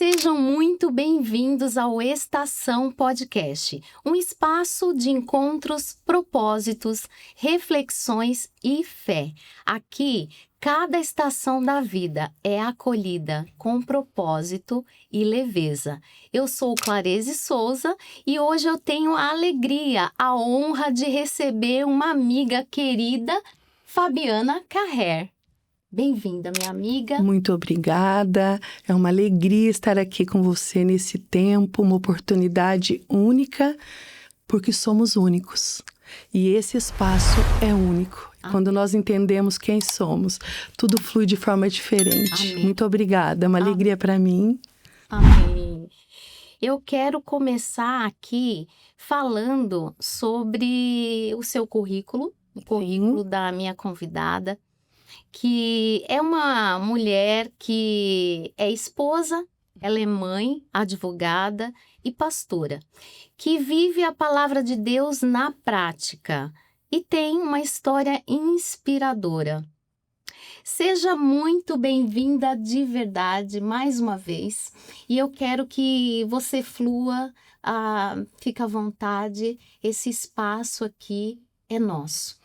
Sejam muito bem-vindos ao Estação Podcast, um espaço de encontros, propósitos, reflexões e fé. Aqui, cada estação da vida é acolhida com propósito e leveza. Eu sou Clarese Souza e hoje eu tenho a alegria, a honra de receber uma amiga querida, Fabiana Carrer. Bem-vinda, minha amiga. Muito obrigada. É uma alegria estar aqui com você nesse tempo, uma oportunidade única, porque somos únicos. E esse espaço é único. Quando nós entendemos quem somos, tudo flui de forma diferente. Amém. Muito obrigada. É uma alegria para mim. Amém. Eu quero começar aqui falando sobre o seu currículo, o currículo da minha convidada, que é uma mulher que é esposa, ela é mãe, advogada e pastora, que vive a palavra de Deus na prática e tem uma história inspiradora. Seja muito bem-vinda de verdade, mais uma vez, e eu quero que você flua, fica à vontade, esse espaço aqui é nosso.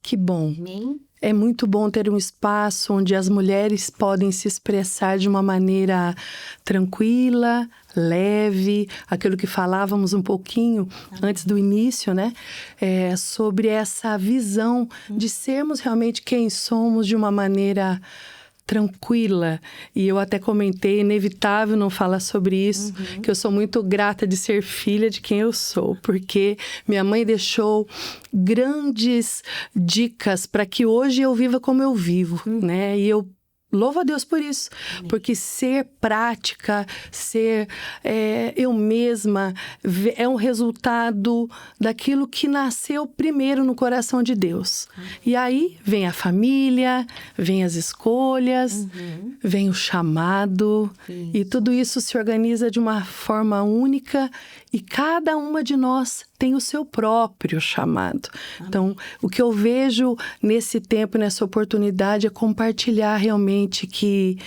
Que bom. Amém? É muito bom ter um espaço onde as mulheres podem se expressar de uma maneira tranquila, leve, aquilo que falávamos um pouquinho antes do início, né? Sobre essa visão de sermos realmente quem somos de uma maneira tranquila. E eu até comentei, inevitável não falar sobre isso, que eu sou muito grata de ser filha de quem eu sou, porque minha mãe deixou grandes dicas para que hoje eu viva como eu vivo, né? E eu louvo a Deus por isso, porque ser prática, ser eu mesma, é um resultado daquilo que nasceu primeiro no coração de Deus. E aí vem a família, vem as escolhas, vem o chamado, e tudo isso se organiza de uma forma única e cada uma de nós tem o seu próprio chamado. Então, o que eu vejo nesse tempo, nessa oportunidade, é compartilhar realmente que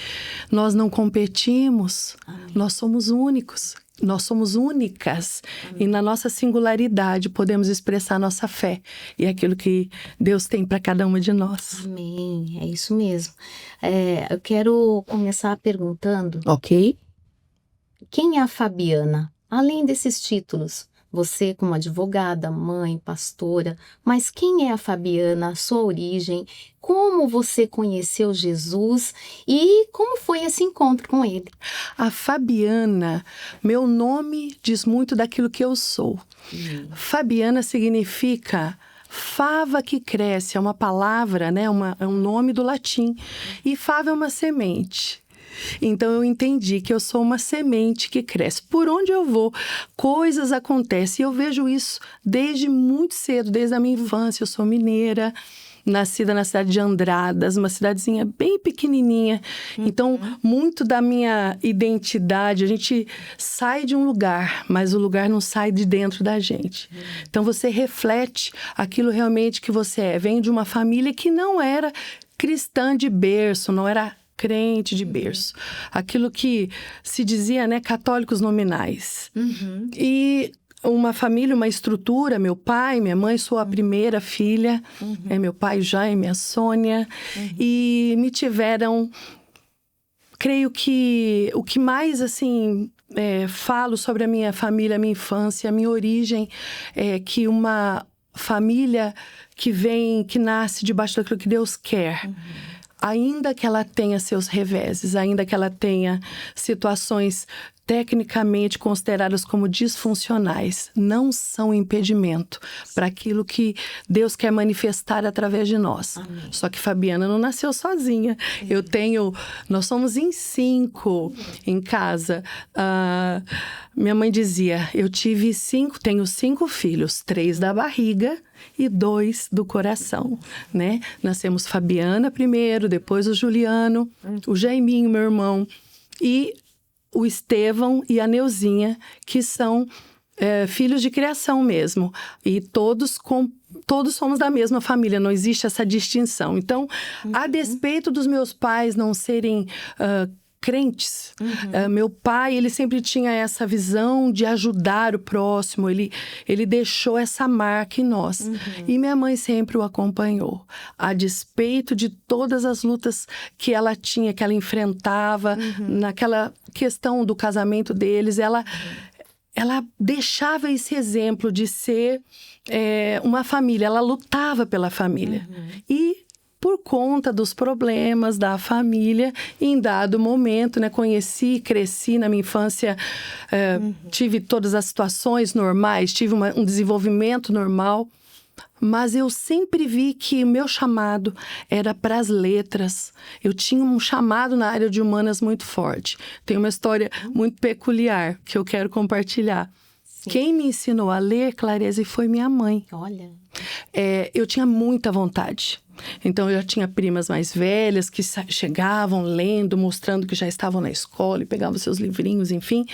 nós não competimos, nós somos únicos, nós somos únicas. E na nossa singularidade podemos expressar nossa fé e aquilo que Deus tem para cada uma de nós. Amém, é isso mesmo. Eu quero começar perguntando, Ok? quem é a Fabiana? Além desses títulos, você como advogada, mãe, pastora, mas quem é a Fabiana, a sua origem, como você conheceu Jesus e como foi esse encontro com ele? A Fabiana, meu nome diz muito daquilo que eu sou. Fabiana significa fava que cresce, é uma palavra, né? É um nome do latim. E fava é uma semente. Então, eu entendi que eu sou uma semente que cresce. Por onde eu vou, coisas acontecem. E eu vejo isso desde muito cedo, desde a minha infância. Eu sou mineira, nascida na cidade de Andradas, uma cidadezinha bem pequenininha. Então, muito da minha identidade, a gente sai de um lugar, mas o lugar não sai de dentro da gente. Então, você reflete aquilo realmente que você é. Vem de uma família que não era cristã de berço, não era crente de berço. Aquilo que se dizia, né, católicos nominais. E uma família, uma estrutura, meu pai, minha mãe, sou a primeira filha, meu pai Jaime, a Sônia, e me tiveram, creio que o que mais, assim, falo sobre a minha família, a minha infância, a minha origem, é que uma família que nasce debaixo daquilo que Deus quer, ainda que ela tenha seus reveses, ainda que ela tenha situações tecnicamente consideradas como disfuncionais, não são impedimento para aquilo que Deus quer manifestar através de nós. Amém. Só que Fabiana não nasceu sozinha. Nós somos em 5 em casa. Minha mãe dizia, tenho 5 filhos, 3 da barriga e 2 do coração, né? Nascemos Fabiana primeiro, depois o Juliano, o Jaiminho, meu irmão, e o Estevão e a Neuzinha, que são filhos de criação mesmo. E todos somos da mesma família, não existe essa distinção. Então, a despeito dos meus pais não serem crentes. Meu pai, ele sempre tinha essa visão de ajudar o próximo, ele deixou essa marca em nós. E minha mãe sempre o acompanhou, a despeito de todas as lutas que ela tinha, que ela enfrentava, naquela questão do casamento deles, ela deixava esse exemplo de ser uma família, ela lutava pela família. E por conta dos problemas da família, em dado momento, né, conheci, cresci na minha infância, tive todas as situações normais, tive um desenvolvimento normal, mas eu sempre vi que o meu chamado era para as letras. Eu tinha um chamado na área de humanas muito forte. Tem uma história muito peculiar que eu quero compartilhar. Sim. Quem me ensinou a ler, Clarese, foi minha mãe. Olha. Eu tinha muita vontade. Então, eu já tinha primas mais velhas que chegavam lendo, mostrando que já estavam na escola e pegavam seus livrinhos, enfim.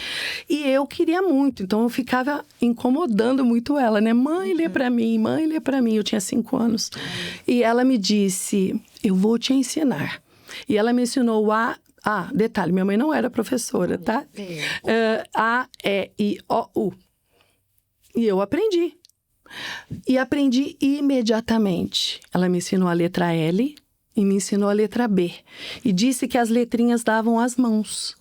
E eu queria muito, então eu ficava incomodando muito ela, né? Mãe, lê pra mim, mãe, lê pra mim. Eu tinha 5 anos. E ela me disse, eu vou te ensinar. E ela me ensinou detalhe, minha mãe não era professora, tá? A, E, I, O, U. E eu aprendi. E aprendi imediatamente. Ela me ensinou a letra L e me ensinou a letra B. E disse que as letrinhas davam as mãos.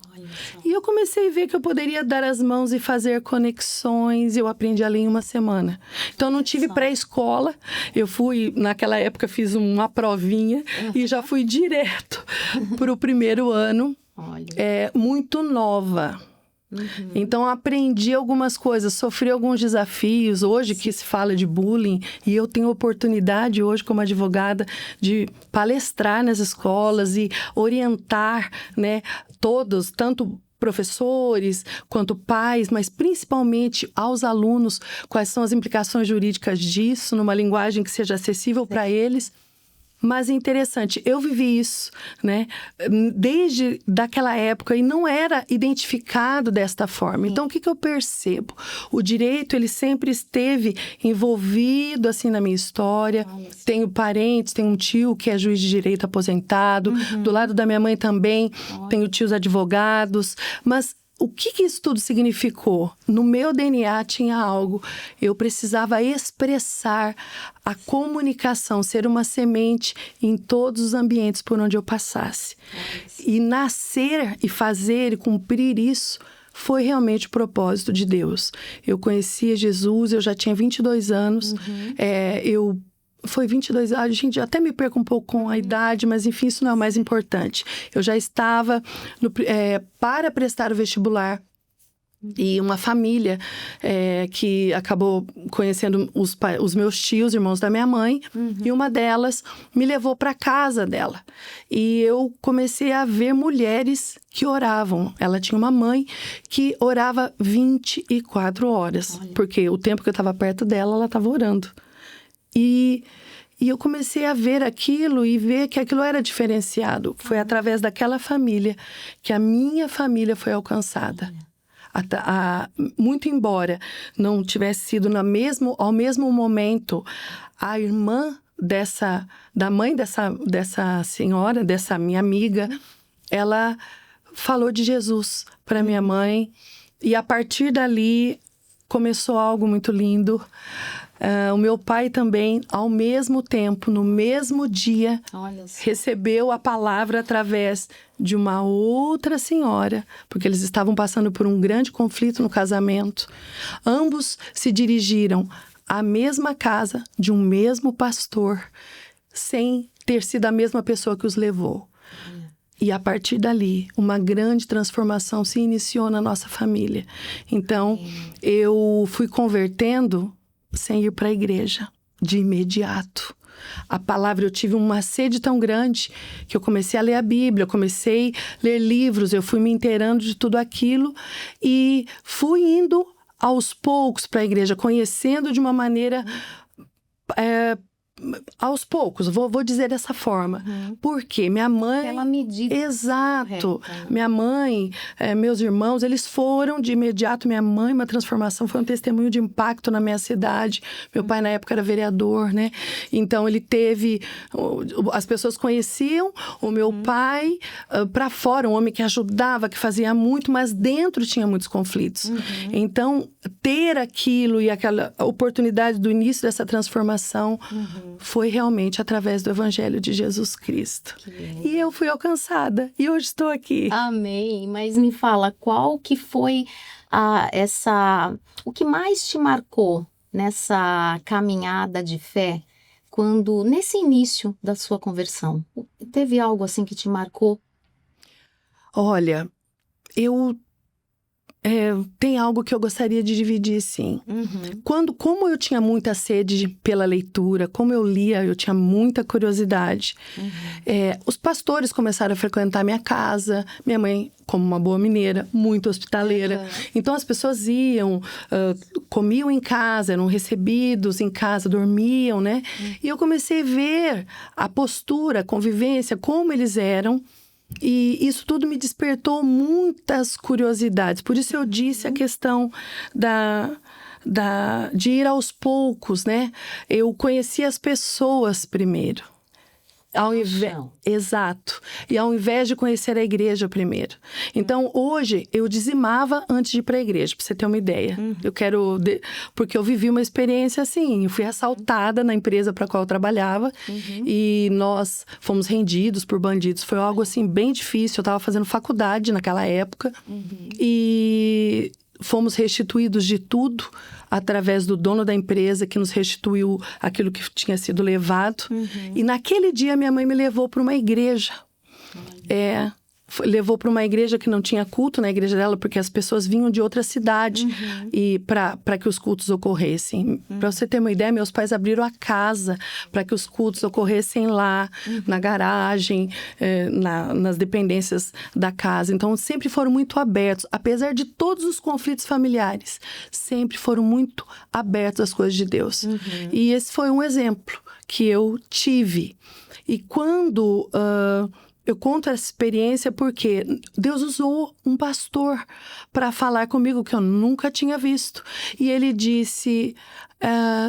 E eu comecei a ver que eu poderia dar as mãos e fazer conexões. Eu aprendi a ler em uma semana. Então, eu não tive pré-escola. Eu fui, naquela época, fiz uma provinha e já fui direto para o primeiro ano. Muito nova. Então, aprendi algumas coisas, sofri alguns desafios. Hoje que se fala de bullying, e eu tenho oportunidade hoje como advogada de palestrar nas escolas e orientar, né, todos, tanto professores quanto pais, mas principalmente aos alunos, quais são as implicações jurídicas disso, numa linguagem que seja acessível para eles. Mas é interessante, eu vivi isso, né, desde daquela época e não era identificado desta forma. Então, o que eu percebo? O direito, ele sempre esteve envolvido, assim, na minha história. Tenho parentes, tenho um tio que é juiz de direito aposentado. Do lado da minha mãe também, tenho tios advogados. Mas o que isso tudo significou? No meu DNA tinha algo. Eu precisava expressar a comunicação, ser uma semente em todos os ambientes por onde eu passasse. E nascer e fazer e cumprir isso foi realmente o propósito de Deus. Eu conhecia Jesus, eu já tinha 22 anos. Foi 22 anos, gente, até me perco um pouco com a idade, mas enfim, isso não é o mais importante. Eu já estava para prestar o vestibular. E uma família que acabou conhecendo os meus tios, irmãos da minha mãe, e uma delas me levou para casa dela. E eu comecei a ver mulheres que oravam. Ela tinha uma mãe que orava 24 horas, porque o tempo que eu estava perto dela, ela estava orando. E eu comecei a ver aquilo e ver que aquilo era diferenciado. Foi através daquela família que a minha família foi alcançada. Muito embora não tivesse sido ao mesmo momento, a irmã da mãe dessa senhora, dessa minha amiga, ela falou de Jesus para minha mãe. E a partir dali começou algo muito lindo. O meu pai também, ao mesmo tempo, no mesmo dia, recebeu a palavra através de uma outra senhora, porque eles estavam passando por um grande conflito no casamento. Ambos se dirigiram à mesma casa de um mesmo pastor, sem ter sido a mesma pessoa que os levou. E a partir dali, uma grande transformação se iniciou na nossa família. Então, eu fui convertendo sem ir para a igreja, de imediato. A palavra, eu tive uma sede tão grande que eu comecei a ler a Bíblia, eu comecei a ler livros, eu fui me inteirando de tudo aquilo e fui indo aos poucos para a igreja, conhecendo de uma maneira aos poucos, vou dizer dessa forma. Porque minha mãe... Pela medida. Exato. correta. Minha mãe, meus irmãos, eles foram de imediato. Minha mãe, uma transformação, foi um testemunho de impacto na minha cidade. Meu pai, na época, era vereador, né? Então, ele teve... As pessoas conheciam o meu pai para fora, um homem que ajudava, que fazia muito, mas dentro tinha muitos conflitos. Então, ter aquilo e aquela oportunidade do início dessa transformação foi realmente através do Evangelho de Jesus Cristo. E eu fui alcançada. E hoje estou aqui. Amém. Mas me fala, qual que foi o que mais te marcou nessa caminhada de fé, nesse início da sua conversão? Teve algo assim que te marcou? Olha, tem algo que eu gostaria de dividir, sim. Como eu tinha muita sede pela leitura, como eu lia, eu tinha muita curiosidade. Os pastores começaram a frequentar minha casa. Minha mãe, como uma boa mineira, muito hospitaleira. Então, as pessoas iam, comiam em casa, eram recebidos em casa, dormiam, né? E eu comecei a ver a postura, a convivência, como eles eram. E isso tudo me despertou muitas curiosidades. Por isso eu disse a questão de ir aos poucos, né? Eu conheci as pessoas primeiro. Exato. E ao invés de conhecer a igreja primeiro. Então, hoje, eu dizimava antes de ir para a igreja, para você ter uma ideia. Porque eu vivi uma experiência assim. Eu fui assaltada na empresa para a qual eu trabalhava. E nós fomos rendidos por bandidos. Foi algo assim bem difícil. Eu estava fazendo faculdade naquela época. E fomos restituídos de tudo através do dono da empresa, que nos restituiu aquilo que tinha sido levado. E naquele dia minha mãe me levou para uma igreja. Levou para uma igreja que não tinha culto na igreja dela, porque as pessoas vinham de outra cidade e para que os cultos ocorressem. Para você ter uma ideia, meus pais abriram a casa para que os cultos ocorressem lá, na garagem, nas dependências da casa. Então, sempre foram muito abertos. Apesar de todos os conflitos familiares, sempre foram muito abertos às coisas de Deus. E esse foi um exemplo que eu tive. E quando... eu conto essa experiência porque Deus usou um pastor para falar comigo que eu nunca tinha visto. E ele disse,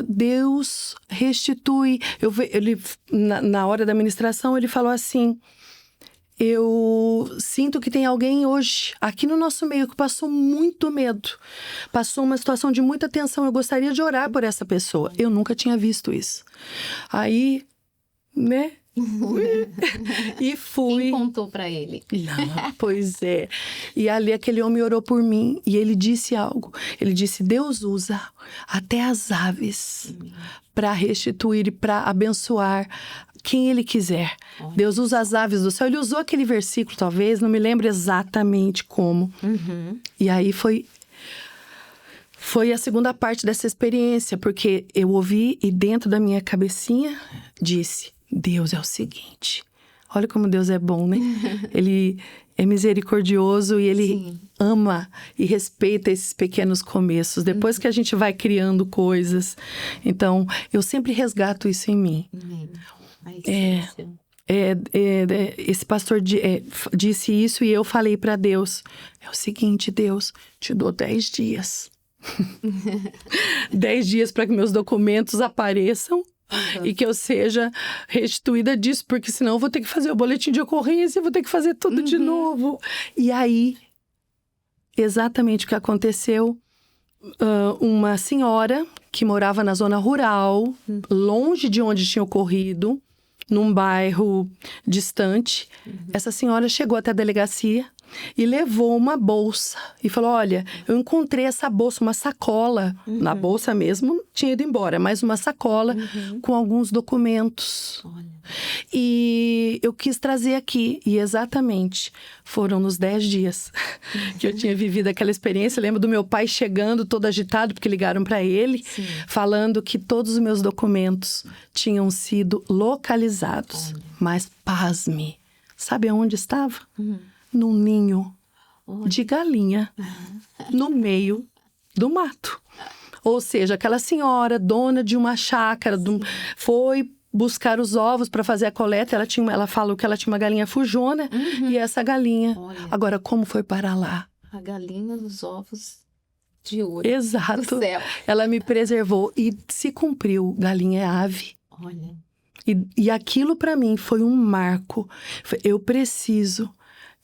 Deus restitui. Na hora da ministração, ele falou assim, eu sinto que tem alguém hoje, aqui no nosso meio, que passou muito medo. Passou uma situação de muita tensão. Eu gostaria de orar por essa pessoa. Eu nunca tinha visto isso. Aí, né? E fui. Quem contou para ele? Não, pois é. E ali aquele homem orou por mim e ele disse algo. Ele disse, Deus usa até as aves para restituir e para abençoar quem Ele quiser. Deus usa as aves do céu. Ele usou aquele versículo, talvez, não me lembro exatamente como. E aí foi a segunda parte dessa experiência, porque eu ouvi e dentro da minha cabecinha disse, Deus é o seguinte, olha como Deus é bom, né? Ele é misericordioso e Ele ama e respeita esses pequenos começos. Depois que a gente vai criando coisas. Então, eu sempre resgato isso em mim. Esse pastor disse isso e eu falei para Deus, é o seguinte, Deus, te dou 10 dias. 10 dias para que meus documentos apareçam. E que eu seja restituída disso, porque senão eu vou ter que fazer o boletim de ocorrência, vou ter que fazer tudo de novo. E aí, exatamente o que aconteceu, uma senhora que morava na zona rural, longe de onde tinha ocorrido, num bairro distante, essa senhora chegou até a delegacia e levou uma bolsa e falou, olha, eu encontrei essa bolsa, uma sacola, na bolsa mesmo, tinha ido embora, mas uma sacola com alguns documentos. E eu quis trazer aqui, e exatamente foram nos 10 dias que eu tinha vivido aquela experiência. Eu lembro do meu pai chegando todo agitado, porque ligaram para ele, falando que todos os meus documentos tinham sido localizados. Mas pasme, sabe aonde estava? Num ninho de galinha, no meio do mato. Ou seja, aquela senhora, dona de uma chácara, foi buscar os ovos para fazer a coleta. Ela falou que ela tinha uma galinha fujona e essa galinha. Olha, Agora, como foi parar lá? a galinha dos ovos de ouro Exato. do céu. Ela me preservou e se cumpriu. Galinha é ave. Olha, E aquilo para mim foi um marco. Eu preciso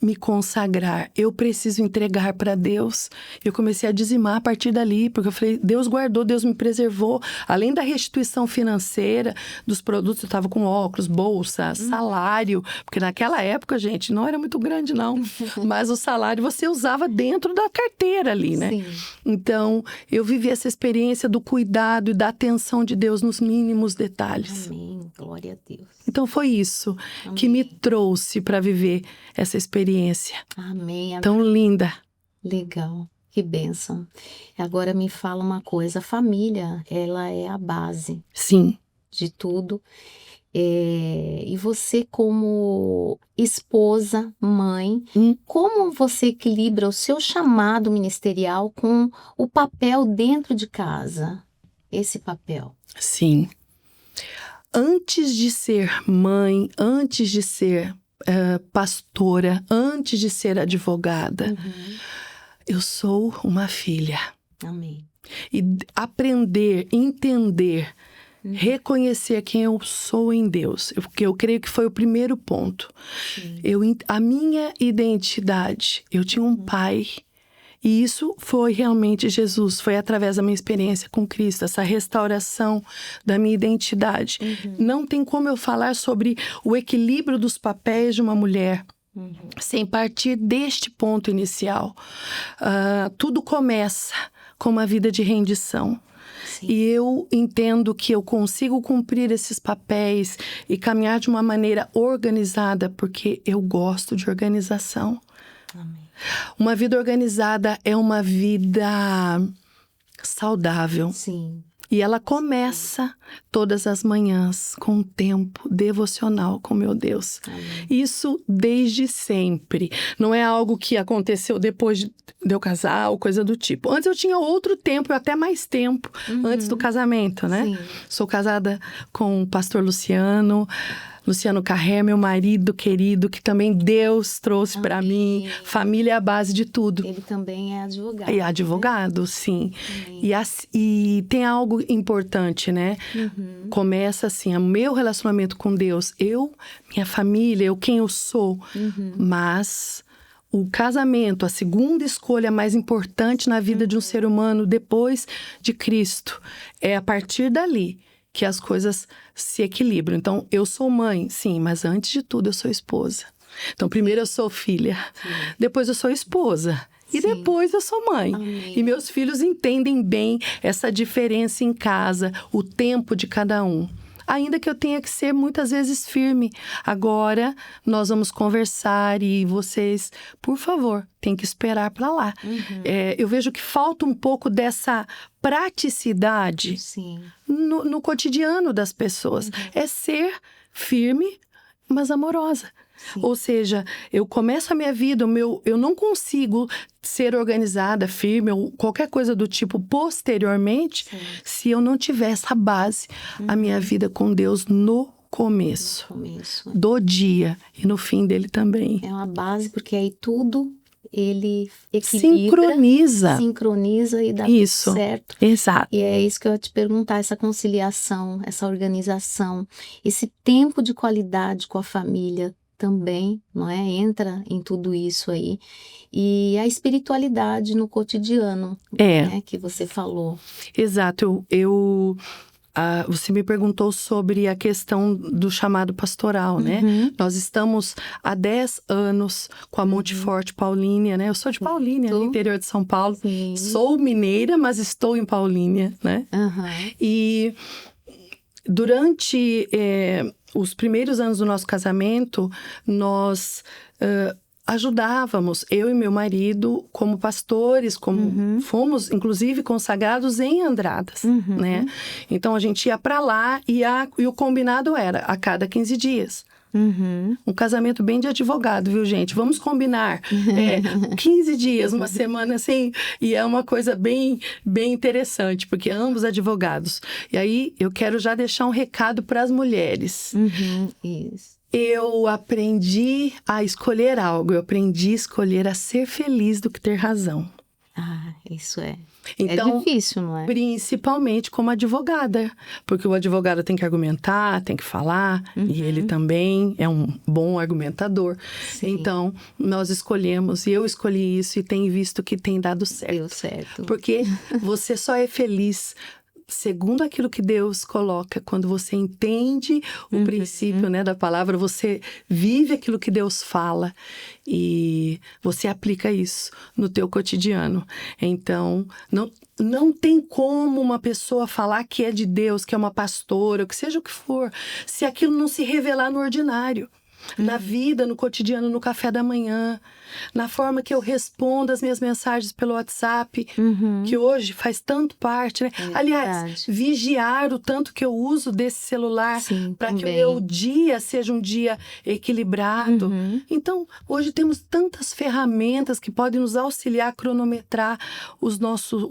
me consagrar, eu preciso entregar para Deus. Eu comecei a dizimar a partir dali, porque eu falei, Deus guardou, Deus me preservou. Além da restituição financeira dos produtos, eu estava com óculos, bolsa, salário, porque naquela época, gente, não era muito grande não, mas o salário você usava dentro da carteira ali, né? sim. Então, eu vivi essa experiência do cuidado e da atenção de Deus nos mínimos detalhes. Amém. Glória a Deus. Então, foi isso que me trouxe para viver essa experiência Amém. tão linda. Legal. Que bênção. Agora me fala uma coisa. A família, ela é a base Sim. de tudo. E você como esposa, mãe, como você equilibra o seu chamado ministerial com o papel dentro de casa? Esse papel. Sim. Antes de ser mãe, antes de ser pastora, antes de ser advogada, eu sou uma filha. Amém. E aprender, entender, reconhecer quem eu sou em Deus, porque eu creio que foi o primeiro ponto. A minha identidade, eu tinha um pai. E isso foi realmente Jesus, foi através da minha experiência com Cristo, essa restauração da minha identidade. Não tem como eu falar sobre o equilíbrio dos papéis de uma mulher sem partir deste ponto inicial. Tudo começa com uma vida de rendição. Sim. E eu entendo que eu consigo cumprir esses papéis e caminhar de uma maneira organizada, porque eu gosto de organização. Amém. Uma vida organizada é uma vida saudável. Sim. E ela começa todas as manhãs com um tempo devocional com meu Deus. Amém. Isso desde sempre. Não é algo que aconteceu depois de eu casar ou coisa do tipo. Antes eu tinha outro tempo, até mais tempo, antes do casamento, né? Sim. Sou casada com o pastor Luciano Carré, meu marido querido, que também Deus trouxe para mim. Família é a base de tudo. Ele também é advogado. É advogado, sim. E tem algo importante, né? Começa assim, o meu relacionamento com Deus, minha família, quem eu sou. Mas o casamento, a segunda escolha mais importante na vida de um ser humano depois de Cristo, é a partir dali que as coisas se equilibram. Então, eu sou mãe, sim, mas antes de tudo eu sou esposa. Então, primeiro eu sou filha, depois eu sou esposa e depois eu sou mãe. Amém. E meus filhos entendem bem essa diferença em casa, o tempo de cada um. Ainda que eu tenha que ser muitas vezes firme. Agora nós vamos conversar e vocês, por favor, tem que esperar para lá. Eu vejo que falta um pouco dessa praticidade Sim. no cotidiano das pessoas. É ser firme, mas amorosa. Sim. Ou seja, eu começo a minha vida, eu não consigo ser organizada, firme ou qualquer coisa do tipo posteriormente se eu não tiver essa base, a minha vida com Deus no começo do dia e no fim dele também. É uma base, porque aí tudo ele equilibra, sincroniza e dá isso, tudo certo. Exato. E é isso que eu ia te perguntar, essa conciliação, essa organização, esse tempo de qualidade com a família também, não é? Entra em tudo isso aí. E a espiritualidade no cotidiano, né, que você falou. Exato. Você me perguntou sobre a questão do chamado pastoral, né? Nós estamos há 10 anos com a Monteforte Paulínia, né? Eu sou de Paulínia, no interior de São Paulo. Sim. Sou mineira, mas estou em Paulínia, né? E durante os primeiros anos do nosso casamento, nós ajudávamos, eu e meu marido, como pastores, fomos, inclusive, consagrados em Andradas, né? Então, a gente ia para lá e o combinado era a cada 15 dias. Uhum. Um casamento bem de advogado, viu, gente? Vamos combinar. 15 dias, uma semana assim. E é uma coisa bem, bem interessante, porque ambos advogados. E aí, eu quero já deixar um recado para as mulheres. Uhum. Isso. Eu aprendi a escolher algo. Eu aprendi a escolher a ser feliz do que ter razão. Ah, isso é. Então, é difícil, não é? principalmente como advogada, porque o advogado tem que argumentar, tem que falar, e ele também é um bom argumentador. Sim. Então, nós escolhemos, e eu escolhi isso e tenho visto que tem dado certo. Deu certo. Porque você só é feliz segundo aquilo que Deus coloca, quando você entende o princípio, né, da palavra, você vive aquilo que Deus fala e você aplica isso no teu cotidiano. Então, não tem como uma pessoa falar que é de Deus, que é uma pastora, que seja o que for, se aquilo não se revelar no ordinário. Na vida, no cotidiano, no café da manhã, na forma que eu respondo as minhas mensagens pelo WhatsApp, que hoje faz tanto parte, né? Aliás, verdade. vigiar o tanto que eu uso desse celular para que o também. meu dia seja um dia equilibrado. Então, hoje temos tantas ferramentas que podem nos auxiliar a cronometrar o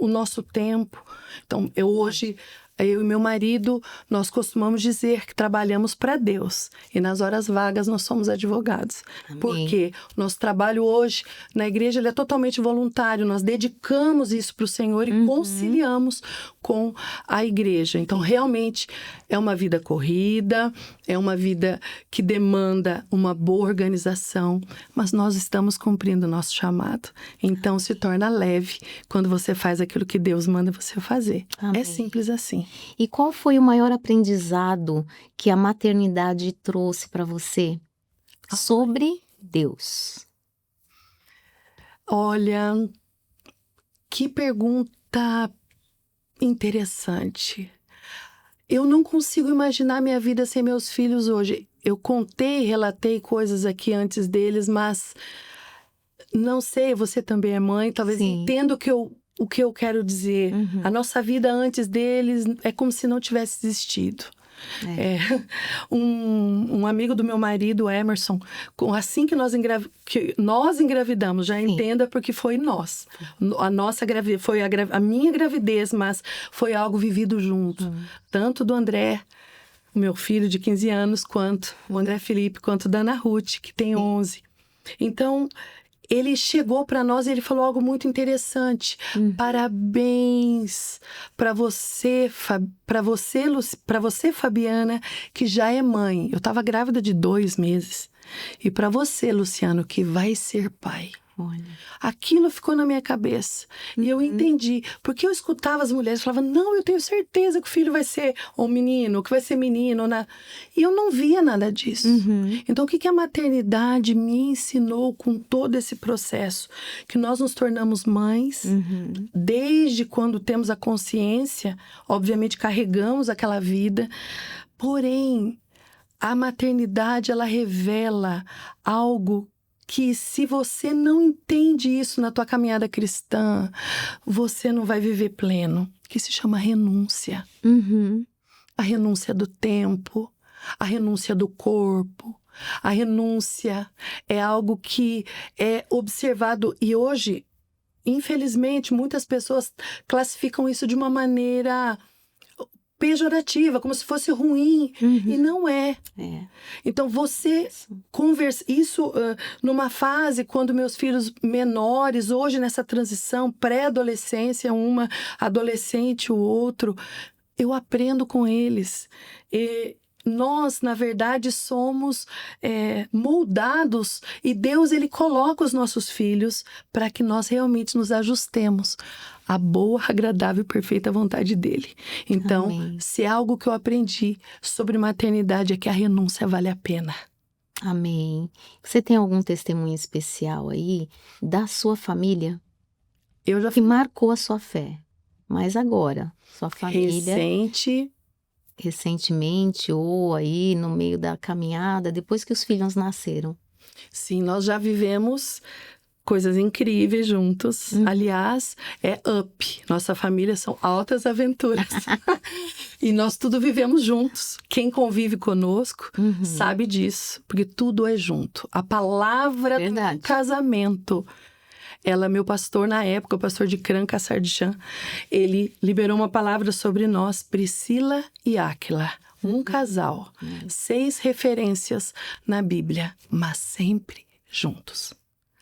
nosso tempo. Então, eu e meu marido, nós costumamos dizer que trabalhamos para Deus. E nas horas vagas nós somos advogados. Amém. Porque nosso trabalho hoje na igreja ele é totalmente voluntário. Nós dedicamos isso para o Senhor e conciliamos com a igreja. Então, realmente, é uma vida corrida, é uma vida que demanda uma boa organização, mas nós estamos cumprindo o nosso chamado. Então, se torna leve quando você faz aquilo que Deus manda você fazer. Amém. É simples assim. E qual foi o maior aprendizado que a maternidade trouxe para você sobre Deus? Olha, que pergunta interessante. Eu não consigo imaginar minha vida sem meus filhos hoje. Eu relatei coisas aqui antes deles, mas não sei, você também é mãe, talvez Sim. entenda o que eu quero dizer. A nossa vida antes deles é como se não tivesse existido. Um amigo do meu marido, Emerson, assim que nós engravidamos, já entenda porque foi nós. A nossa gravidez, foi a minha gravidez, mas foi algo vivido junto. Tanto do André, o meu filho de 15 anos, quanto o André Felipe, quanto da Ana Ruth, que tem 11. Então, ele chegou para nós e ele falou algo muito interessante. Parabéns para você, Fabiana, que já é mãe. Eu estava grávida de 2 meses. E para você, Luciano, que vai ser pai. Olha. Aquilo ficou na minha cabeça. E eu entendi. Porque eu escutava as mulheres falavam, não, eu tenho certeza que o filho vai ser um menino, que vai ser menino. E eu não via nada disso. Então, o que a maternidade me ensinou com todo esse processo? Que nós nos tornamos mães, desde quando temos a consciência, obviamente carregamos aquela vida. Porém, a maternidade, ela revela algo que se você não entende isso na tua caminhada cristã, você não vai viver pleno, que se chama renúncia. A renúncia do tempo, a renúncia do corpo, a renúncia é algo que é observado e hoje, infelizmente, muitas pessoas classificam isso de uma maneira pejorativa, como se fosse ruim, e não é. Então, você conversa isso numa fase quando meus filhos menores, hoje nessa transição, pré-adolescência, uma adolescente, o outro, eu aprendo com eles. E nós, na verdade, somos moldados e Deus, Ele coloca os nossos filhos para que nós realmente nos ajustemos à boa, agradável e perfeita vontade dEle. Então, Amém. se é algo que eu aprendi sobre maternidade é que a renúncia vale a pena. Amém. Você tem algum testemunho especial aí da sua família Eu já que marcou a sua fé? Mas agora, sua família recentemente ou aí no meio da caminhada, depois que os filhos nasceram. Sim, nós já vivemos coisas incríveis juntos. Aliás, é up. Nossa família são altas aventuras. E nós tudo vivemos juntos. Quem convive conosco sabe disso, porque tudo é junto. A palavra Verdade. do casamento. Meu pastor na época, o pastor de Cranca Sardichan, ele liberou uma palavra sobre nós, Priscila e Áquila. Um casal, 6 referências na Bíblia, mas sempre juntos.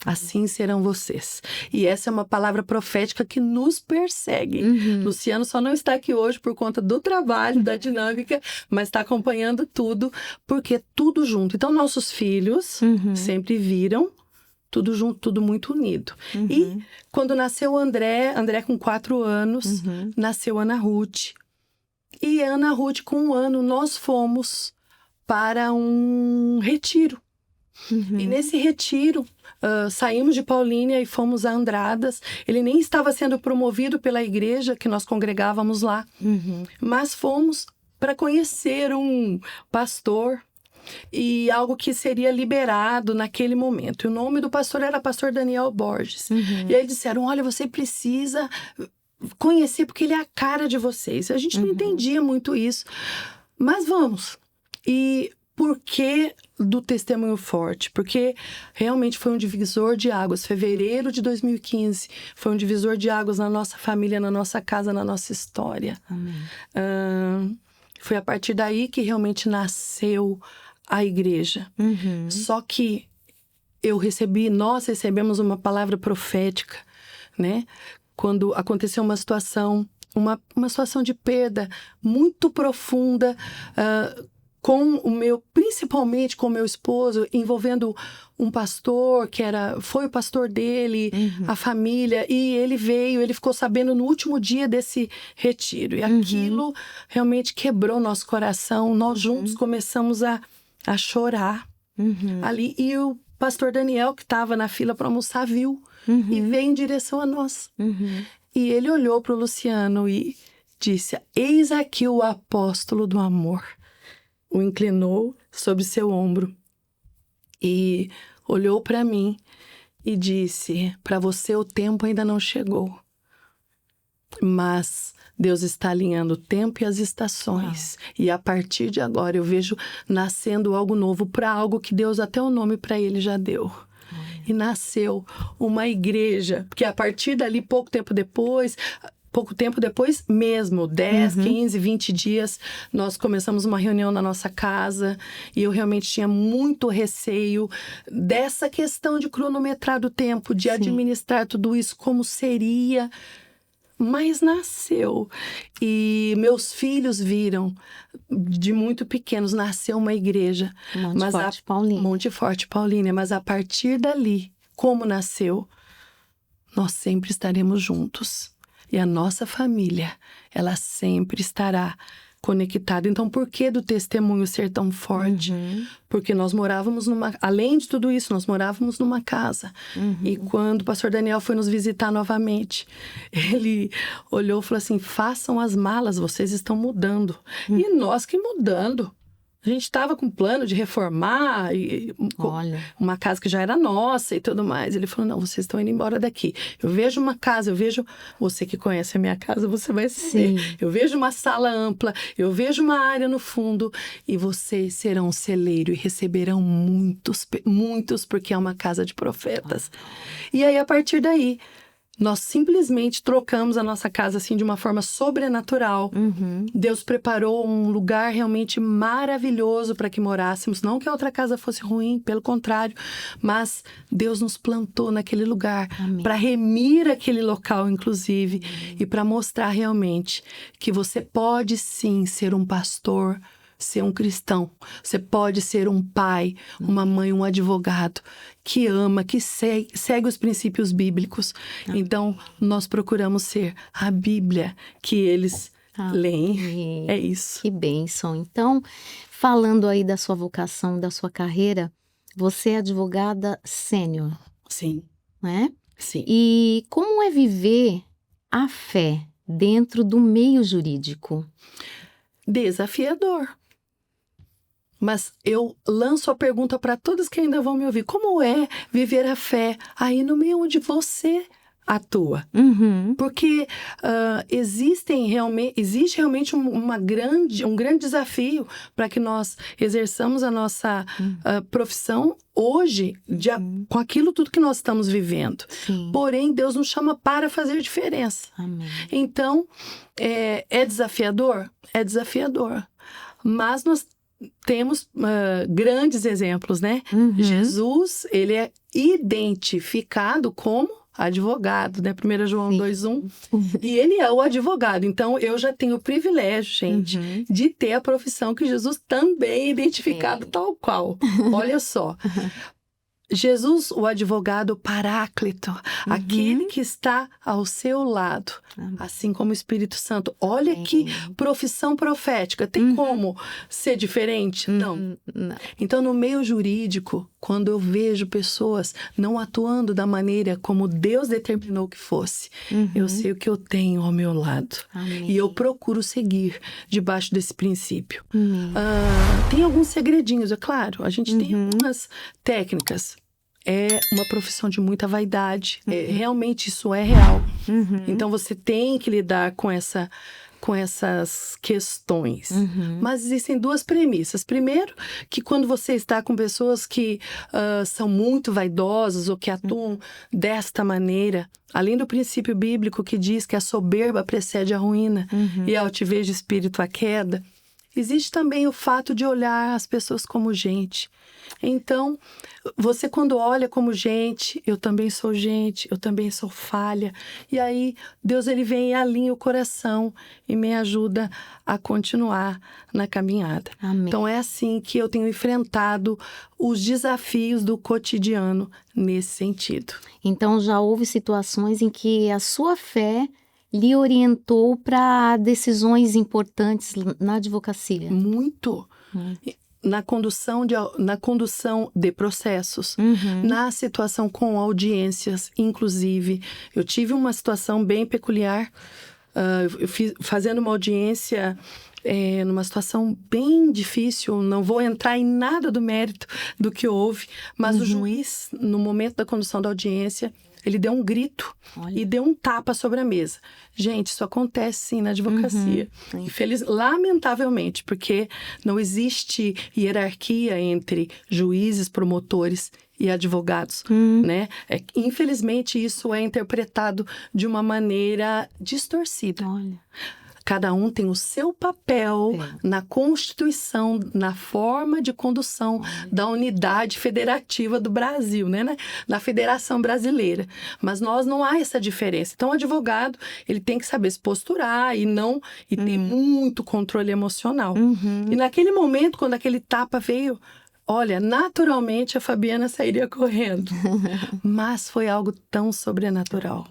Assim serão vocês. E essa é uma palavra profética que nos persegue. Luciano só não está aqui hoje por conta do trabalho, da dinâmica, mas está acompanhando tudo, porque é tudo junto. Então, nossos filhos sempre viram tudo junto, tudo muito unido. E quando nasceu o André com 4 anos, nasceu Ana Ruth. E Ana Ruth, com 1 ano, nós fomos para um retiro. E nesse retiro, saímos de Paulínia e fomos a Andradas. Ele nem estava sendo promovido pela igreja que nós congregávamos lá. Mas fomos para conhecer um pastor e algo que seria liberado naquele momento. E o nome do pastor era pastor Daniel Borges. E aí disseram, olha, você precisa conhecer porque ele é a cara de vocês. A gente não entendia muito isso, mas vamos. E por que do testemunho forte? Porque realmente foi um divisor de águas. Fevereiro de 2015 foi um divisor de águas na nossa família, na nossa casa, na nossa história. Foi a partir daí que realmente nasceu a igreja. Só que nós recebemos uma palavra profética, né? Quando aconteceu uma situação de perda muito profunda, principalmente com o meu esposo, envolvendo um pastor foi o pastor dele, a família, e ele ficou sabendo no último dia desse retiro. E aquilo realmente quebrou nosso coração. Nós juntos começamos a chorar ali. E o pastor Daniel, que estava na fila para almoçar, viu e veio em direção a nós. E ele olhou para o Luciano e disse, eis aqui o apóstolo do amor. O inclinou sobre seu ombro e olhou para mim e disse, para você o tempo ainda não chegou, mas Deus está alinhando o tempo e as estações. E a partir de agora eu vejo nascendo algo novo para algo que Deus até o nome para ele já deu. E nasceu uma igreja, porque a partir dali, pouco tempo depois mesmo, 10, 15, 20 dias, nós começamos uma reunião na nossa casa e eu realmente tinha muito receio dessa questão de cronometrar o tempo, de administrar tudo isso, como seria. Mas nasceu. E meus filhos viram, de muito pequenos, nasceu uma igreja. Monte Forte Paulínia. Mas a partir dali, como nasceu, nós sempre estaremos juntos. E a nossa família, ela sempre estará conectada. Então, por que do testemunho ser tão forte? Porque nós morávamos além de tudo isso, nós morávamos numa casa. E quando o pastor Daniel foi nos visitar novamente, ele olhou e falou assim, façam as malas, vocês estão mudando. E nós que mudando. A gente estava com plano de reformar uma casa que já era nossa e tudo mais. Ele falou, não, vocês estão indo embora daqui. Eu vejo uma casa, você que conhece a minha casa, você vai saber. Eu vejo uma sala ampla, eu vejo uma área no fundo e vocês serão um celeiro e receberão muitos, porque é uma casa de profetas. E aí, a partir daí, nós simplesmente trocamos a nossa casa assim de uma forma sobrenatural. Deus preparou um lugar realmente maravilhoso para que morássemos. Não que a outra casa fosse ruim, pelo contrário. Mas Deus nos plantou naquele lugar para remir aquele local, inclusive. E para mostrar realmente que você pode sim ser um pastor, ser um cristão. Você pode ser um pai, uma mãe, um advogado que ama, que segue os princípios bíblicos. Então, nós procuramos ser a Bíblia que eles leem. É isso. Que bênção. Então, falando aí da sua vocação, da sua carreira, você é advogada sênior. Sim. Né? Sim. E como é viver a fé dentro do meio jurídico? Desafiador. Mas eu lanço a pergunta para todos que ainda vão me ouvir. Como é viver a fé aí no meio onde você atua? Uhum. Porque existe realmente um grande desafio para que nós exerçamos a nossa profissão hoje com aquilo tudo que nós estamos vivendo. Sim. Porém, Deus nos chama para fazer diferença. Amém. Então, é desafiador? É desafiador. Mas nós temos grandes exemplos, né? Uhum. Jesus, ele é identificado como advogado, né? 1 João 2:1. E ele é o advogado. Então, eu já tenho o privilégio, gente, de ter a profissão que Jesus também é identificado tal qual. Olha só. Jesus, o advogado paráclito, aquele que está ao seu lado, assim como o Espírito Santo. Olha que profissão profética. Tem como ser diferente? Não. Então, no meio jurídico, quando eu vejo pessoas não atuando da maneira como Deus determinou que fosse, eu sei o que eu tenho ao meu lado. Amém. E eu procuro seguir debaixo desse princípio. Tem alguns segredinhos, é claro. A gente tem algumas técnicas. É uma profissão de muita vaidade. Realmente isso é real. Então você tem que lidar com essas questões. Mas existem duas premissas. Primeiro, que quando você está com pessoas que são muito vaidosas ou que atuam desta maneira, além do princípio bíblico que diz que a soberba precede a ruína e a altivez de espírito a queda, existe também o fato de olhar as pessoas como gente. Então, você quando olha como gente, eu também sou gente, eu também sou falha. E aí, Deus ele vem e alinha o coração e me ajuda a continuar na caminhada. Amém. Então, é assim que eu tenho enfrentado os desafios do cotidiano nesse sentido. Então, já houve situações em que a sua fé lhe orientou para decisões importantes na advocacia? Muito. Na condução de processos, na situação com audiências, inclusive. Eu tive uma situação bem peculiar, fazendo uma audiência numa situação bem difícil, não vou entrar em nada do mérito do que houve, mas o juiz, no momento da condução da audiência, ele deu um grito e deu um tapa sobre a mesa. Gente, isso acontece sim na advocacia. Lamentavelmente, porque não existe hierarquia entre juízes, promotores e advogados, né? Infelizmente, isso é interpretado de uma maneira distorcida. Olha. Cada um tem o seu papel na Constituição, na forma de condução da unidade federativa do Brasil, né? Na Federação Brasileira. Mas não há essa diferença. Então, o advogado, ele tem que saber se posturar e ter muito controle emocional. E naquele momento, quando aquele tapa veio, olha, naturalmente a Fabiana sairia correndo. Mas foi algo tão sobrenatural.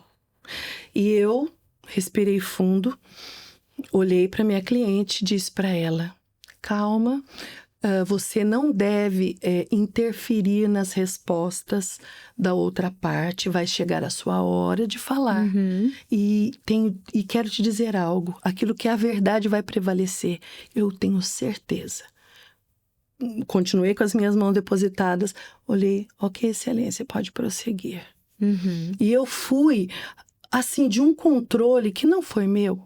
E eu respirei fundo, olhei para minha cliente e disse para ela: calma, você não deve interferir nas respostas da outra parte, vai chegar a sua hora de falar. E quero te dizer algo, aquilo que é a verdade vai prevalecer, eu tenho certeza. Continuei com as minhas mãos depositadas, olhei, ok, excelência, pode prosseguir. E eu fui, assim, de um controle que não foi meu,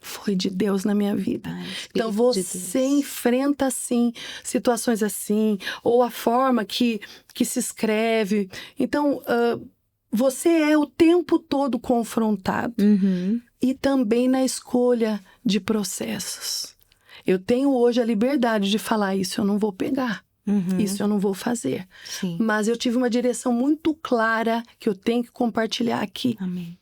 foi de Deus na minha vida. Então, você enfrenta, assim, situações assim, ou a forma que se escreve. Então, você é o tempo todo confrontado. E também na escolha de processos. Eu tenho hoje a liberdade de falar: isso eu não vou pegar. Isso eu não vou fazer. Sim. Mas eu tive uma direção muito clara que eu tenho que compartilhar aqui. Amém.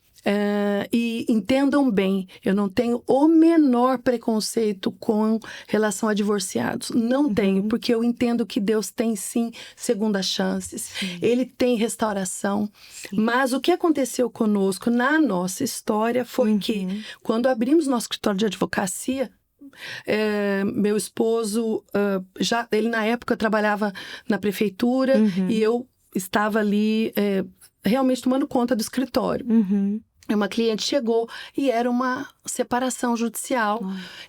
E entendam bem, eu não tenho o menor preconceito com relação a divorciados. Não tenho, porque eu entendo que Deus tem sim segundas chances. Sim. Ele tem restauração. Sim. Mas o que aconteceu conosco na nossa história foi que, quando abrimos nosso escritório de advocacia, meu esposo, ele na época trabalhava na prefeitura e eu estava ali realmente tomando conta do escritório. Uma cliente chegou e era uma separação judicial.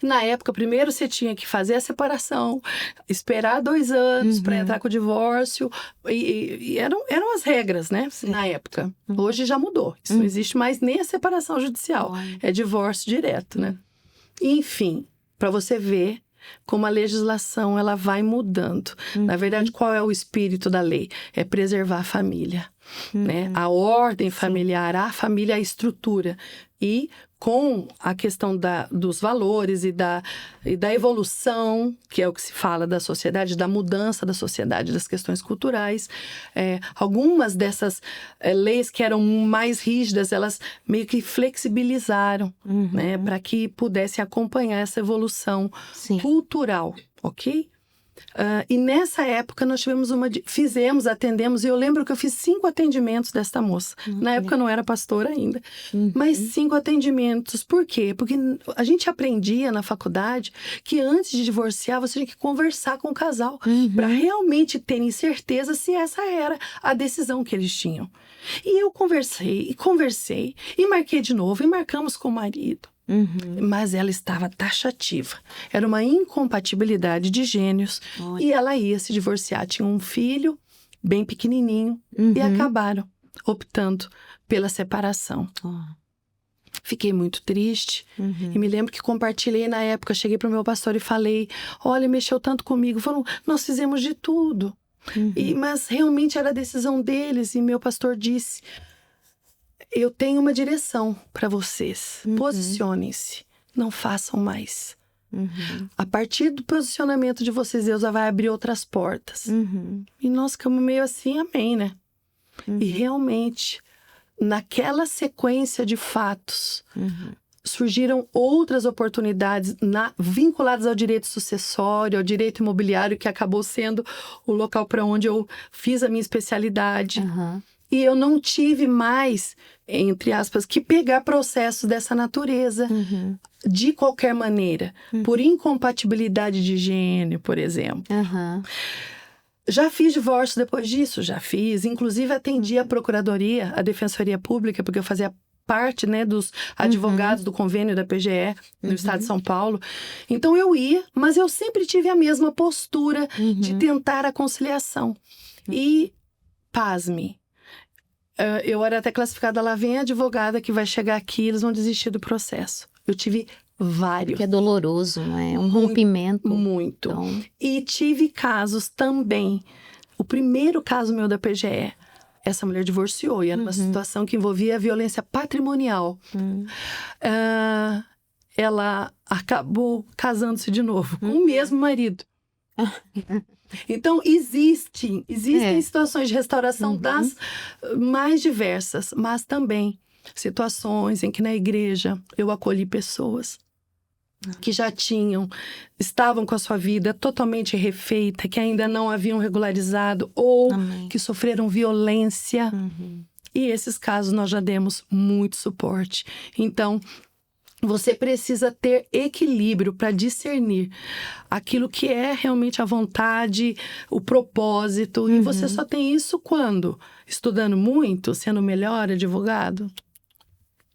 Na época, primeiro você tinha que fazer a separação, esperar 2 anos para entrar com o divórcio. E eram as regras, né? Na época. Hoje já mudou. Isso não existe mais nem a separação judicial. É divórcio direto, né? Enfim, para você ver como a legislação ela vai mudando. Na verdade, qual é o espírito da lei? É preservar a família. Né? A ordem familiar, a família, a estrutura. E com a questão dos valores e da evolução, que é o que se fala da sociedade, da mudança da sociedade, das questões culturais, algumas dessas leis que eram mais rígidas, elas meio que flexibilizaram, né? Para que pudesse acompanhar essa evolução cultural, ok? E nessa época nós atendemos, e eu lembro que eu fiz 5 atendimentos desta moça. Na época eu não era pastora ainda, mas 5 atendimentos. Por quê? Porque a gente aprendia na faculdade que antes de divorciar você tinha que conversar com o casal para realmente terem certeza se essa era a decisão que eles tinham. E eu conversei, e marquei de novo, e marcamos com o marido. Mas ela estava taxativa. Era uma incompatibilidade de gênios. E ela ia se divorciar. Tinha um filho bem pequenininho. E acabaram optando pela separação. Fiquei muito triste. E me lembro que compartilhei na época. Cheguei para o meu pastor e falei: olha, mexeu tanto comigo. Falou, nós fizemos de tudo. Mas realmente era a decisão deles. E meu pastor disse: eu tenho uma direção para vocês. Posicionem-se. Não façam mais. A partir do posicionamento de vocês, Deus vai abrir outras portas. E nós ficamos meio assim, amém, né? E realmente, naquela sequência de fatos, surgiram outras oportunidades vinculadas ao direito sucessório, ao direito imobiliário, que acabou sendo o local para onde eu fiz a minha especialidade. E eu não tive mais, entre aspas, que pegar processos dessa natureza de qualquer maneira. Por incompatibilidade de gênero, por exemplo. Já fiz divórcio depois disso? Já fiz. Inclusive, atendi a Procuradoria, a Defensoria Pública, porque eu fazia parte, né, dos advogados do convênio da PGE no estado de São Paulo. Então, eu ia, mas eu sempre tive a mesma postura de tentar a conciliação. E, pasme, eu era até classificada, lá vem a advogada que vai chegar aqui, eles vão desistir do processo. Eu tive vários. Que é doloroso, não é? Um rompimento. Muito. Então... E tive casos também. O primeiro caso meu da PGE, essa mulher divorciou e era uma situação que envolvia violência patrimonial. Ela acabou casando-se de novo com o mesmo marido. Então, existem situações de restauração das mais diversas, mas também situações em que na igreja eu acolhi pessoas que já estavam com a sua vida totalmente refeita, que ainda não haviam regularizado ou que sofreram violência. E esses casos nós já demos muito suporte. Então, você precisa ter equilíbrio para discernir aquilo que é realmente a vontade, o propósito. E você só tem isso quando? Estudando muito, sendo o melhor advogado?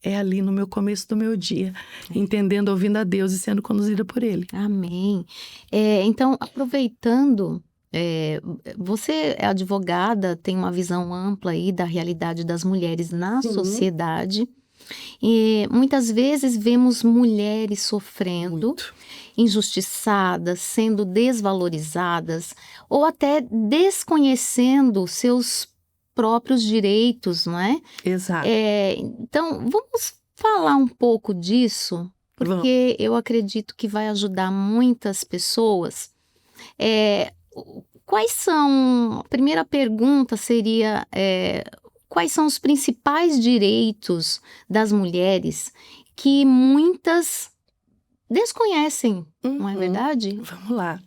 É ali no meu começo do meu dia, entendendo, ouvindo a Deus e sendo conduzida por Ele. Amém. Então, aproveitando, você é advogada, tem uma visão ampla aí da realidade das mulheres na sociedade. E muitas vezes vemos mulheres sofrendo, injustiçadas, sendo desvalorizadas ou até desconhecendo seus próprios direitos, não é? Exato. Então, vamos falar um pouco disso, porque eu acredito que vai ajudar muitas pessoas. Quais são... A primeira pergunta seria... Quais são os principais direitos das mulheres que muitas desconhecem, não é verdade? Vamos lá.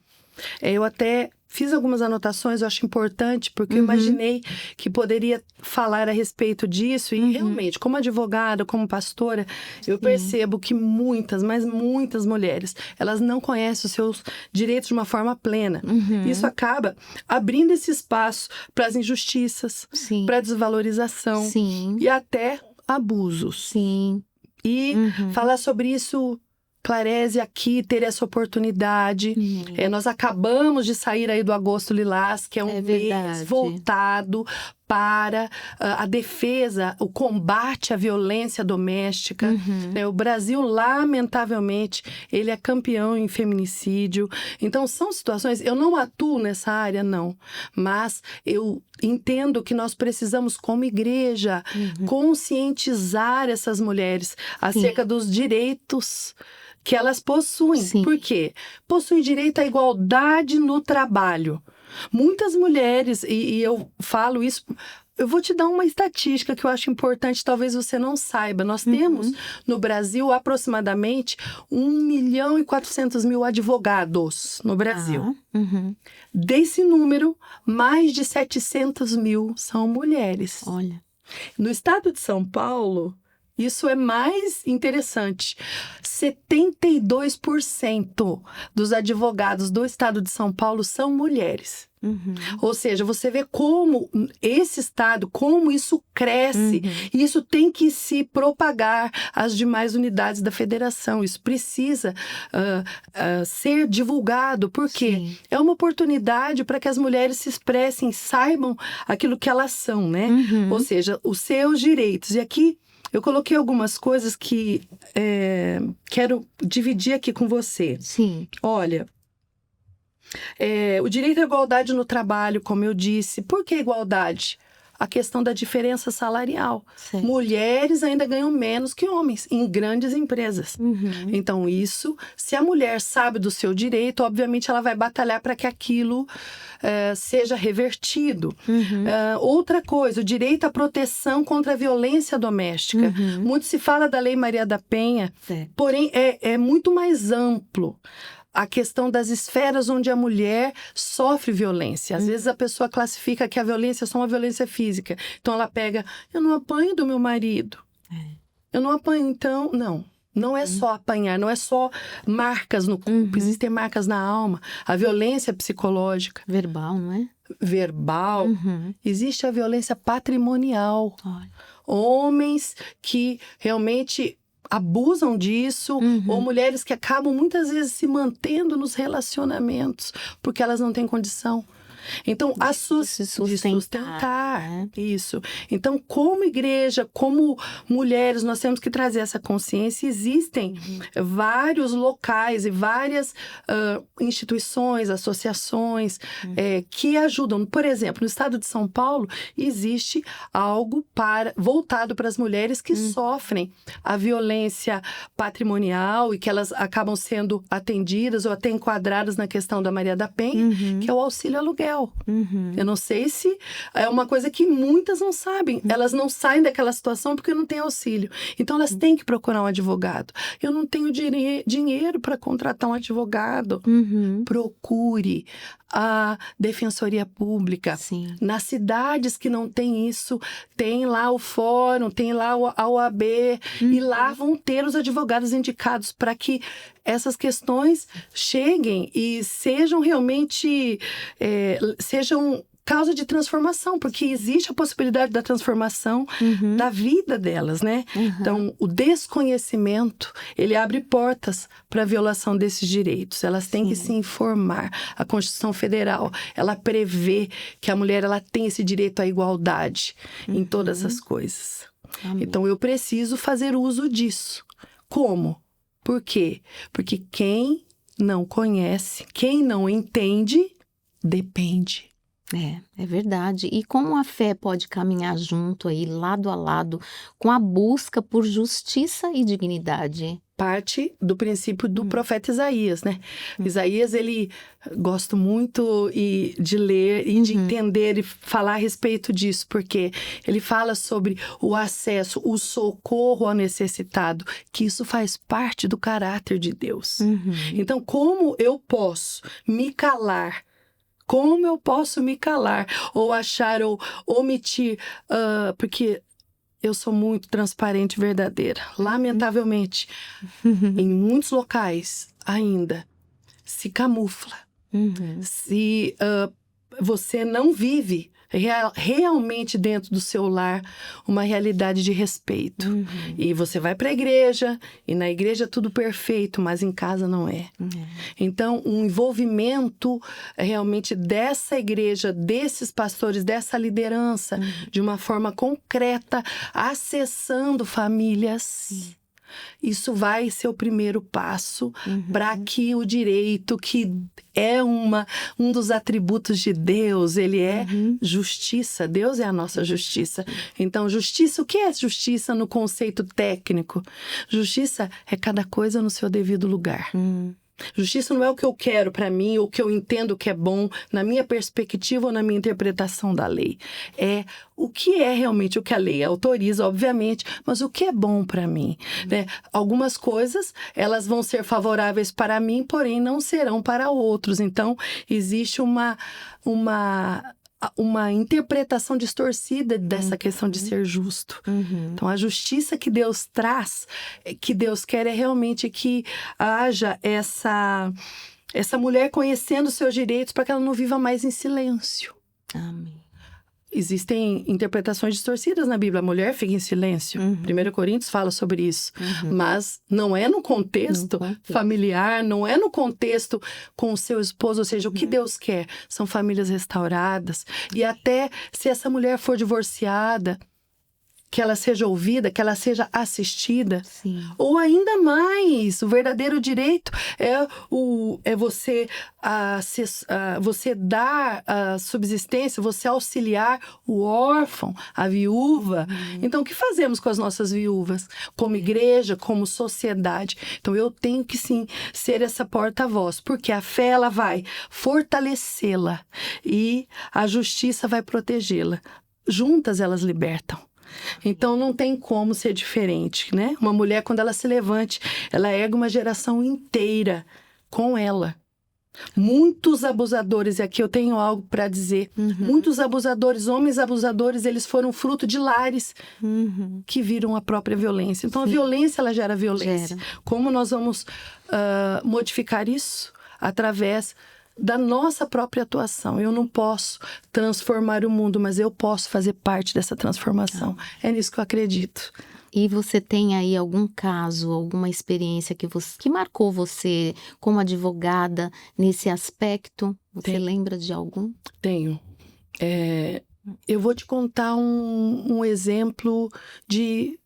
Eu até fiz algumas anotações, eu acho importante, porque eu imaginei que poderia falar a respeito disso. E realmente, como advogada, como pastora, eu percebo que muitas, mas muitas mulheres, elas não conhecem os seus direitos de uma forma plena. Isso acaba abrindo esse espaço para as injustiças, para a desvalorização e até abusos. Sim. E falar sobre isso, Clarese, aqui, ter essa oportunidade. Nós acabamos de sair aí do Agosto Lilás, que é um mês voltado para a defesa, o combate à violência doméstica. O Brasil, lamentavelmente, ele é campeão em feminicídio. Então, são situações... Eu não atuo nessa área, não. Mas eu entendo que nós precisamos, como igreja, conscientizar essas mulheres acerca dos direitos que elas possuem. Sim. Por quê? Possuem direito à igualdade no trabalho. Muitas mulheres, e eu falo isso... Eu vou te dar uma estatística que eu acho importante, talvez você não saiba. Nós temos no Brasil aproximadamente 1.400.000 advogados no Brasil. Desse número, mais de 700.000 são mulheres. Olha. No estado de São Paulo, isso é mais interessante. 72% dos advogados do estado de São Paulo são mulheres. Ou seja, você vê como esse estado, como isso cresce. E isso tem que se propagar às demais unidades da federação. Isso precisa ser divulgado, porque é uma oportunidade para que as mulheres se expressem, saibam aquilo que elas são, né? Ou seja, os seus direitos. E aqui eu coloquei algumas coisas que quero dividir aqui com você. Sim. Olha, o direito à igualdade no trabalho, como eu disse. Por que igualdade? A questão da diferença salarial. Certo. Mulheres ainda ganham menos que homens em grandes empresas. Então, isso, se a mulher sabe do seu direito, obviamente ela vai batalhar para que aquilo seja revertido. Outra coisa, o direito à proteção contra a violência doméstica. Muito se fala da Lei Maria da Penha, porém é muito mais amplo. A questão das esferas onde a mulher sofre violência. Às vezes a pessoa classifica que a violência é só uma violência física. Então ela pega, eu não apanho do meu marido. Eu não apanho, então... Não é só apanhar, não é só marcas no corpo, existem marcas na alma. A violência psicológica. Verbal, não é? Verbal. Existe a violência patrimonial. Olha. Homens que realmente... abusam disso, ou mulheres que acabam muitas vezes se mantendo nos relacionamentos porque elas não têm condição. Então, se sustentar. Isso. Então, como igreja, como mulheres, nós temos que trazer essa consciência. Existem vários locais e várias instituições, associações que ajudam. Por exemplo, no estado de São Paulo, existe algo voltado para as mulheres que sofrem a violência patrimonial e que elas acabam sendo atendidas ou até enquadradas na questão da Maria da Penha, que é o auxílio aluguel. Eu não sei se é uma coisa que muitas não sabem. Elas não saem daquela situação porque não têm auxílio. Então, elas têm que procurar um advogado. Eu não tenho dinheiro para contratar um advogado. Procure a Defensoria Pública. Sim. Nas cidades que não tem isso, tem lá o fórum, tem lá a OAB, e lá vão ter os advogados indicados para que essas questões cheguem e sejam realmente, sejam causa de transformação, porque existe a possibilidade da transformação da vida delas, né? Então, o desconhecimento, ele abre portas para a violação desses direitos. Elas têm que se informar. A Constituição Federal, ela prevê que a mulher ela tem esse direito à igualdade em todas as coisas. Amém. Então, eu preciso fazer uso disso. Como? Por quê? Porque quem não conhece, quem não entende, depende. É verdade. E como a fé pode caminhar junto aí, lado a lado, com a busca por justiça e dignidade? Parte do princípio do profeta Isaías, né? Isaías, ele gosto muito de ler e de entender e falar a respeito disso, porque ele fala sobre o acesso, o socorro ao necessitado, que isso faz parte do caráter de Deus. Então, como eu posso me calar? Como eu posso me calar? Ou achar, ou omitir, porque... eu sou muito transparente e verdadeira. Lamentavelmente, em muitos locais ainda se camufla. Se você não vive realmente dentro do seu lar uma realidade de respeito. E você vai para a igreja, e na igreja é tudo perfeito, mas em casa não é. Então, um envolvimento realmente dessa igreja, desses pastores, dessa liderança, de uma forma concreta, acessando famílias. Isso vai ser o primeiro passo para que o direito, que é um dos atributos de Deus, ele é justiça. Deus é a nossa justiça. Então, justiça, o que é justiça no conceito técnico? Justiça é cada coisa no seu devido lugar. Justiça não é o que eu quero para mim, ou o que eu entendo que é bom na minha perspectiva ou na minha interpretação da lei. É o que é realmente o que a lei autoriza, obviamente, mas o que é bom para mim, né? Algumas coisas, elas vão ser favoráveis para mim, porém não serão para outros. Então, existe uma interpretação distorcida dessa questão de ser justo. Então, a justiça que Deus traz, que Deus quer, é realmente que haja essa mulher conhecendo seus direitos para que ela não viva mais em silêncio. Amém. Existem interpretações distorcidas na Bíblia. A mulher fica em silêncio. 1 Coríntios fala sobre isso. Mas não é no contexto familiar, não é no contexto com o seu esposo. Ou seja, o que Deus quer são famílias restauradas. E até se essa mulher for divorciada, que ela seja ouvida, que ela seja assistida. Sim. Ou ainda mais, o verdadeiro direito é você dar a subsistência, você auxiliar o órfão, a viúva. Então, o que fazemos com as nossas viúvas? Como igreja, como sociedade. Então, eu tenho que, sim, ser essa porta-voz, porque a fé, ela vai fortalecê-la e a justiça vai protegê-la. Juntas, elas libertam. Então, não tem como ser diferente, né? Uma mulher, quando ela se levante, ela ergue uma geração inteira com ela. Muitos abusadores, e aqui eu tenho algo para dizer, muitos abusadores, homens abusadores, eles foram fruto de lares que viram a própria violência. Então, a violência, ela gera violência. Como nós vamos modificar isso? Através da nossa própria atuação. Eu não posso transformar o mundo, mas eu posso fazer parte dessa transformação. É nisso que eu acredito. E você tem aí algum caso, alguma experiência que marcou você como advogada nesse aspecto? Você lembra de algum? Tenho. Eu vou te contar um exemplo de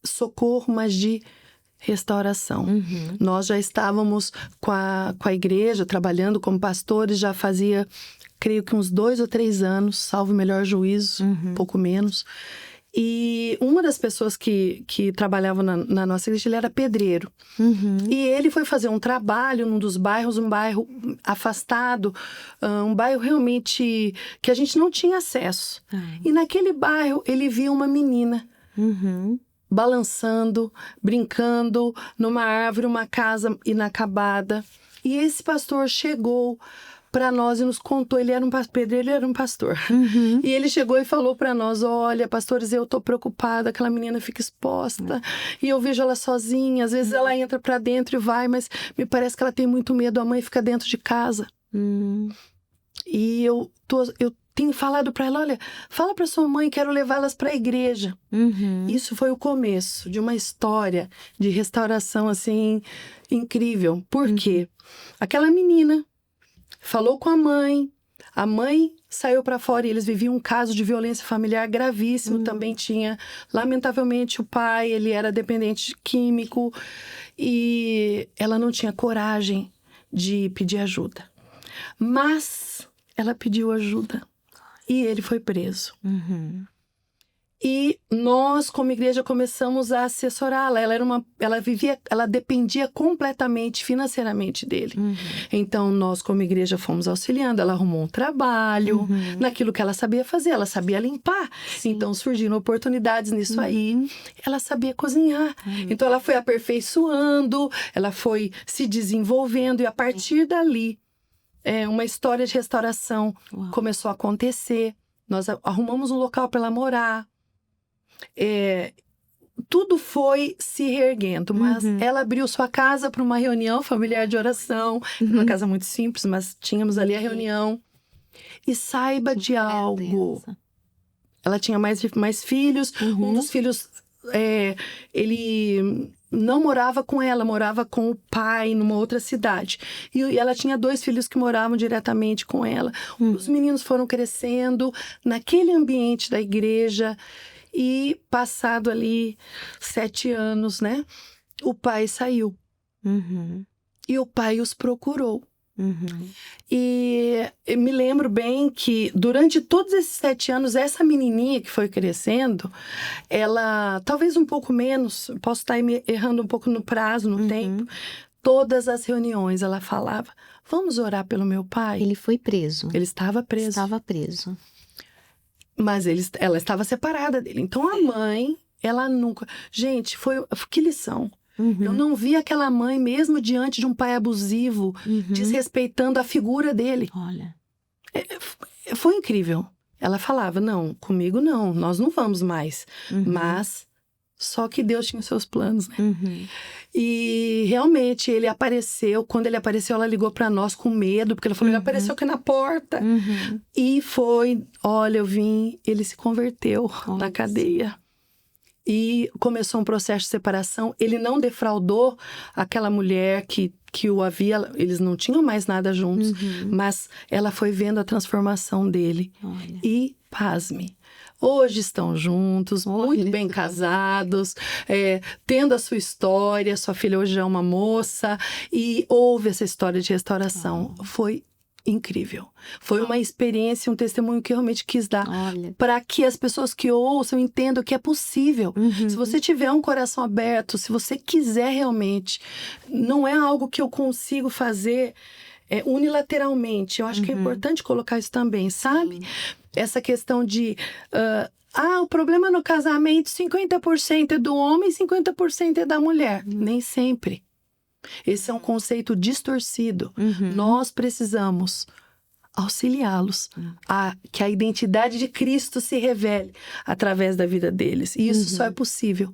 socorro, mas de restauração. Nós já estávamos com a igreja, trabalhando como pastores, já fazia, creio que uns 2 ou 3 anos, salvo o melhor juízo, um pouco menos. E uma das pessoas que trabalhava na nossa igreja, ele era pedreiro. E ele foi fazer um trabalho num dos bairros, um bairro afastado, um bairro realmente que a gente não tinha acesso. E naquele bairro, ele viu uma menina balançando, brincando numa árvore, uma casa inacabada. E esse pastor chegou para nós e nos contou, ele era um pedreiro, ele era um pastor. E ele chegou e falou para nós: olha, pastores, eu tô preocupada, aquela menina fica exposta, e eu vejo ela sozinha, às vezes ela entra para dentro e vai, mas me parece que ela tem muito medo, a mãe fica dentro de casa. E eu tenho falado para ela: olha, fala para sua mãe, quero levá-las para a igreja. Isso foi o começo de uma história de restauração, assim, incrível. Por quê? Aquela menina falou com a mãe saiu para fora e eles viviam um caso de violência familiar gravíssimo. Também tinha, lamentavelmente, o pai, ele era dependente químico e ela não tinha coragem de pedir ajuda. Mas ela pediu ajuda e ele foi preso. E nós, como igreja, começamos a assessorá-la. Ela dependia completamente financeiramente dele. Então, nós, como igreja, fomos auxiliando. Ela arrumou um trabalho naquilo que ela sabia fazer. Ela sabia limpar. Então, surgiram oportunidades nisso aí. Ela sabia cozinhar. Então, ela foi aperfeiçoando, ela foi se desenvolvendo. E a partir dali, uma história de restauração começou a acontecer. Nós arrumamos um local para ela morar. Tudo foi se reerguendo, mas ela abriu sua casa para uma reunião familiar de oração, uma casa muito simples, mas tínhamos ali a reunião. E saiba Que de mulher algo. dessa. Ela tinha mais filhos. Um dos filhos, ele não morava com ela, morava com o pai numa outra cidade. E ela tinha 2 filhos que moravam diretamente com ela. Os meninos foram crescendo naquele ambiente da igreja. E passado ali 7 anos, né? O pai saiu. Uhum. E o pai os procurou. Uhum. E eu me lembro bem que durante todos esses 7 anos, essa menininha que foi crescendo, ela, talvez um pouco menos, posso estar me errando um pouco no prazo, no tempo, todas as reuniões ela falava, vamos orar pelo meu pai? Ele foi preso. Ele estava preso, Estava preso. mas ela estava separada dele. Então a mãe, ela nunca... Gente, que lição. Eu não vi aquela mãe, mesmo diante de um pai abusivo, desrespeitando a figura dele. Olha. Foi incrível. Ela falava, não, comigo não, nós não vamos mais. Mas só que Deus tinha os seus planos, né? E realmente ele apareceu. Quando ele apareceu, ela ligou pra nós com medo, porque ela falou, ele apareceu aqui na porta. E foi, olha, eu vim, ele se converteu na cadeia. E começou um processo de separação. Ele não defraudou aquela mulher que o havia... Eles não tinham mais nada juntos. Mas ela foi vendo a transformação dele. Olha. E, pasme, hoje estão juntos, muito bem casados, tendo a sua história. Sua filha hoje é uma moça. E houve essa história de restauração. Foi incrível. Foi uma experiência, um testemunho que eu realmente quis dar para que as pessoas que ouçam entendam que é possível. Se você tiver um coração aberto, se você quiser realmente, não é algo que eu consigo fazer unilateralmente. Eu acho que é importante colocar isso também, sabe? Essa questão de... o problema no casamento, 50% é do homem e 50% é da mulher. Nem sempre. Esse é um conceito distorcido. Nós precisamos auxiliá-los a que a identidade de Cristo se revele através da vida deles. E isso só é possível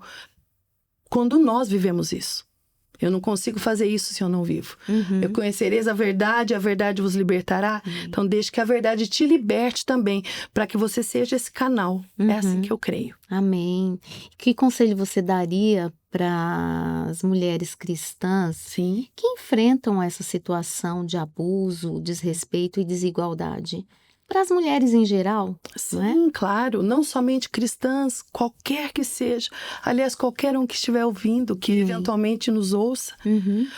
quando nós vivemos isso. Eu não consigo fazer isso se eu não vivo. Eu conhecereis a verdade vos libertará. Então, deixe que a verdade te liberte também, para que você seja esse canal. É assim que eu creio. Amém. Que conselho você daria para as mulheres cristãs Sim. que enfrentam essa situação de abuso, desrespeito e desigualdade? Para as mulheres em geral, Sim, não é? claro. Não somente cristãs, qualquer que seja. Aliás, qualquer um que estiver ouvindo, que eventualmente nos ouça.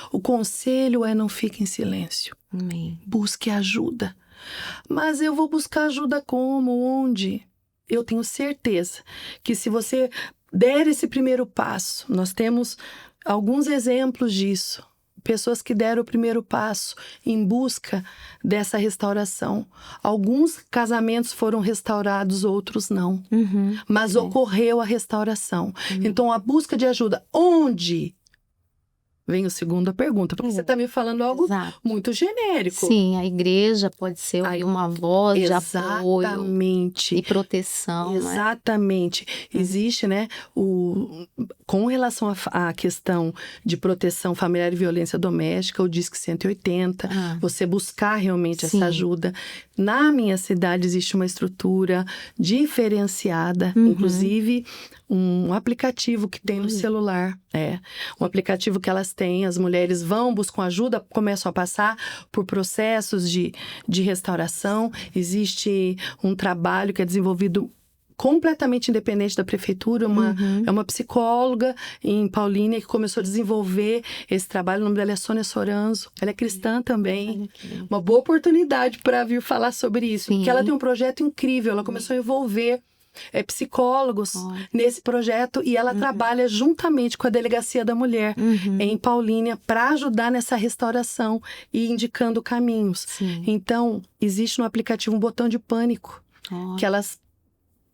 O conselho é não fique em silêncio. Amém. Busque ajuda. Mas eu vou buscar ajuda como? Onde? Eu tenho certeza que se você der esse primeiro passo, nós temos alguns exemplos disso. Pessoas que deram o primeiro passo em busca dessa restauração. Alguns casamentos foram restaurados, outros não. Mas ocorreu a restauração. Então, a busca de ajuda. Onde? Vem a segunda pergunta, porque você está me falando algo muito genérico. Sim, a igreja pode ser uma voz de apoio e proteção. Exatamente. Existe, né, com relação à questão de proteção familiar e violência doméstica, o Disque 180, você buscar realmente essa ajuda. Na minha cidade existe uma estrutura diferenciada, inclusive um aplicativo que tem no celular. Um aplicativo que elas têm, as mulheres vão, buscam ajuda, começam a passar por processos de restauração. Existe um trabalho que é desenvolvido completamente independente da prefeitura, é uma psicóloga em Paulínia que começou a desenvolver esse trabalho. O nome dela é Sônia Soranzo, ela é cristã também. Uma boa oportunidade para vir falar sobre isso, porque ela tem um projeto incrível, ela começou a envolver psicólogos nesse projeto e ela trabalha juntamente com a Delegacia da Mulher em Paulínia para ajudar nessa restauração e indicando caminhos. Então, existe no aplicativo um botão de pânico que elas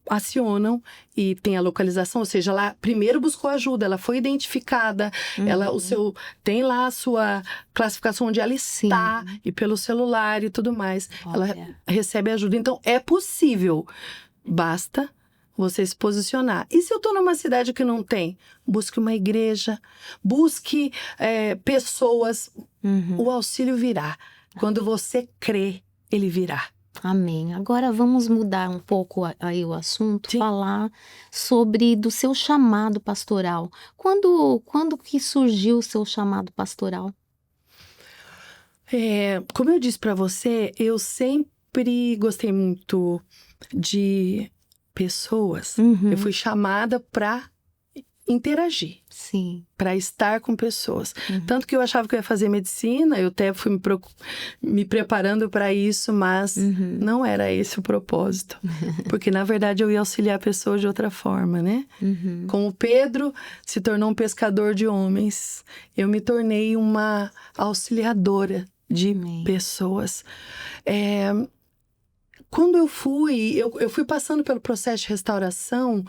acionam e tem a localização, ou seja, ela primeiro buscou ajuda, ela foi identificada, tem lá a sua classificação onde ela está e pelo celular e tudo mais. Ela recebe ajuda. Então, é possível. Basta você se posicionar. E se eu estou numa cidade que não tem? Busque uma igreja, busque pessoas. O auxílio virá. Quando você crê, ele virá. Amém. Agora vamos mudar um pouco aí o assunto, Sim. falar sobre do seu chamado pastoral. Quando que surgiu o seu chamado pastoral? Como eu disse para você, eu sempre gostei muito de pessoas. Eu fui chamada para interagir, Sim. para estar com pessoas. Tanto que eu achava que eu ia fazer medicina, eu até fui me preparando para isso, mas não era esse o propósito. Porque, na verdade, eu ia auxiliar pessoas de outra forma, né? Como Pedro se tornou um pescador de homens, eu me tornei uma auxiliadora de Amém. pessoas. Quando eu fui passando pelo processo de restauração,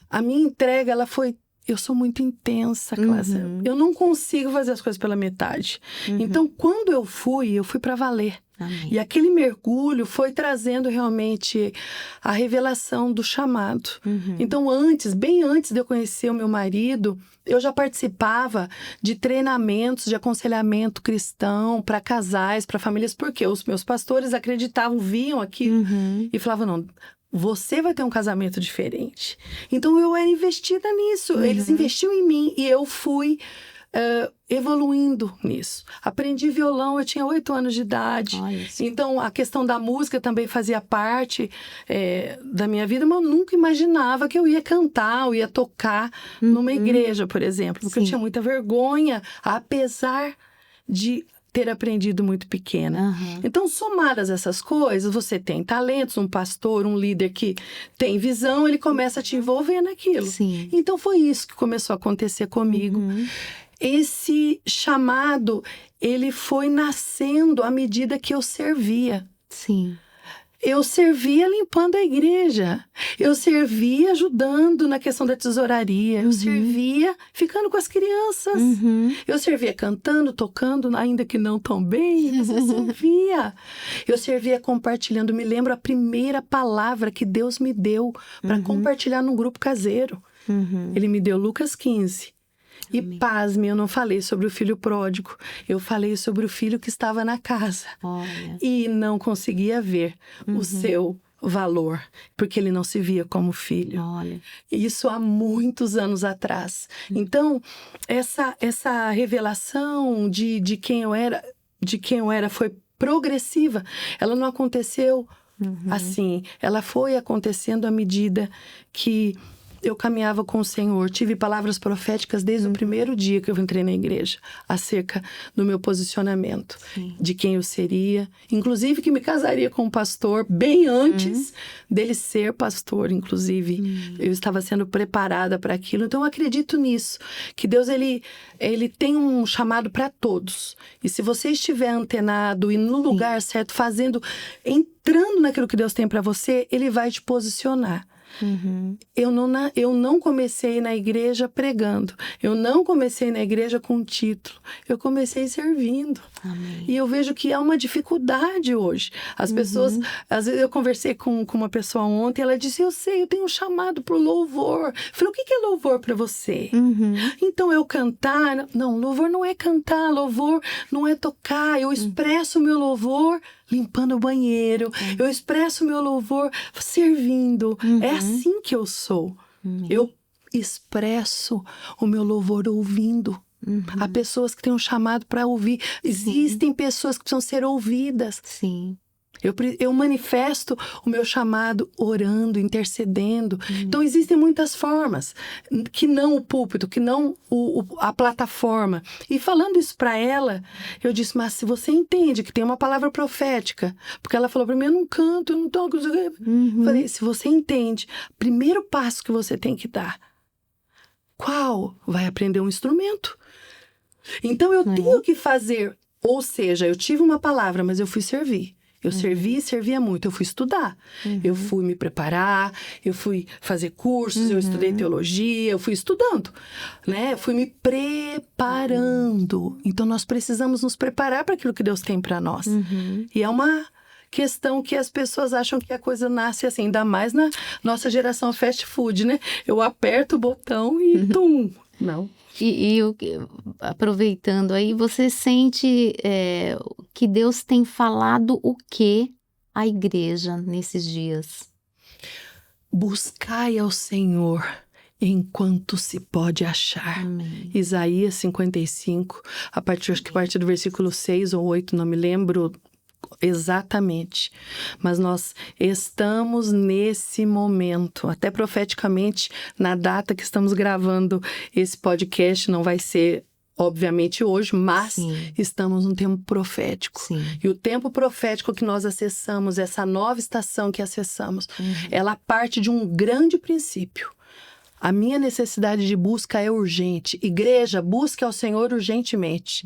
a minha entrega, ela foi... Eu sou muito intensa, Cláudia. Eu não consigo fazer as coisas pela metade. Então, quando eu fui para valer. Amém. E aquele mergulho foi trazendo realmente a revelação do chamado. Então, bem antes de eu conhecer o meu marido, eu já participava de treinamentos de aconselhamento cristão para casais, para famílias, porque os meus pastores acreditavam, viam aquilo e falavam, não, você vai ter um casamento diferente. Então, eu era investida nisso. Eles investiam em mim e eu fui evoluindo nisso. Aprendi violão, eu tinha 8 anos de idade. Olha só. Então, a questão da música também fazia parte da minha vida, mas eu nunca imaginava que eu ia cantar, ou ia tocar numa igreja, por exemplo. Porque eu Sim. tinha muita vergonha, apesar de ter aprendido muito pequena. Então, somadas essas coisas, você tem talentos, um pastor, um líder que tem visão, ele começa a te envolver naquilo. Sim. Então, foi isso que começou a acontecer comigo. Esse chamado, ele foi nascendo à medida que eu servia. Sim. Eu servia limpando a igreja. Eu servia ajudando na questão da tesouraria. Eu servia ficando com as crianças. Eu servia cantando, tocando, ainda que não tão bem, mas eu servia. Eu servia compartilhando. Me lembro a primeira palavra que Deus me deu para compartilhar num grupo caseiro. Ele me deu Lucas 15. E pasme, eu não falei sobre o filho pródigo. Eu falei sobre o filho que estava na casa. Olha. E não conseguia ver o seu valor, porque ele não se via como filho. Olha. Isso há muitos anos atrás. Então, essa revelação de quem eu era foi progressiva. Ela não aconteceu assim. Ela foi acontecendo à medida que eu caminhava com o Senhor. Tive palavras proféticas desde o primeiro dia que eu entrei na igreja, acerca do meu posicionamento, de quem eu seria. Inclusive que me casaria com um pastor bem antes dele ser pastor. Inclusive, eu estava sendo preparada para aquilo. Então, eu acredito nisso, que Deus, ele tem um chamado para todos. E se você estiver antenado e no lugar certo, entrando naquilo que Deus tem para você, ele vai te posicionar. Eu não comecei na igreja pregando. Eu não comecei na igreja com título. Eu comecei servindo. Amém. E eu vejo que há uma dificuldade hoje. As pessoas... Às vezes eu conversei com uma pessoa ontem, ela disse, eu sei, eu tenho um chamado pro louvor. Eu falei, o que é louvor para você? Então, eu cantar... Não, louvor não é cantar, louvor não é tocar. Eu expresso o meu louvor limpando o banheiro. Eu expresso o meu louvor servindo. É assim que eu sou. Eu expresso o meu louvor ouvindo. Há pessoas que têm um chamado para ouvir. Existem pessoas que precisam ser ouvidas. Sim. Eu manifesto o meu chamado orando, intercedendo. Então, existem muitas formas, que não o púlpito, que não a plataforma. E falando isso para ela, eu disse, mas se você entende que tem uma palavra profética, porque ela falou para mim, eu não canto, eu não toco. Falei, se você entende, primeiro passo que você tem que dar, qual? Vai aprender um instrumento. Então, eu tenho que fazer, ou seja, eu tive uma palavra, mas eu fui servir. Eu servia muito, eu fui estudar, eu fui me preparar, eu fui fazer cursos, eu estudei teologia, eu fui estudando, né? Eu fui me preparando. Então, nós precisamos nos preparar para aquilo que Deus tem para nós. E é uma questão que as pessoas acham que a coisa nasce assim, ainda mais na nossa geração fast food, né? Eu aperto o botão e tum! Não. E aproveitando aí, você sente que Deus tem falado o quê a igreja nesses dias? Buscai ao Senhor enquanto se pode achar. Amém. Isaías 55, acho que a partir do versículo 6 ou 8, não me lembro exatamente. Mas nós estamos nesse momento, até profeticamente, na data que estamos gravando esse podcast, não vai ser obviamente hoje, mas Sim. estamos num tempo profético. Sim. E o tempo profético que nós acessamos, essa nova estação que acessamos, ela parte de um grande princípio. A minha necessidade de busca é urgente. Igreja, busque ao Senhor urgentemente.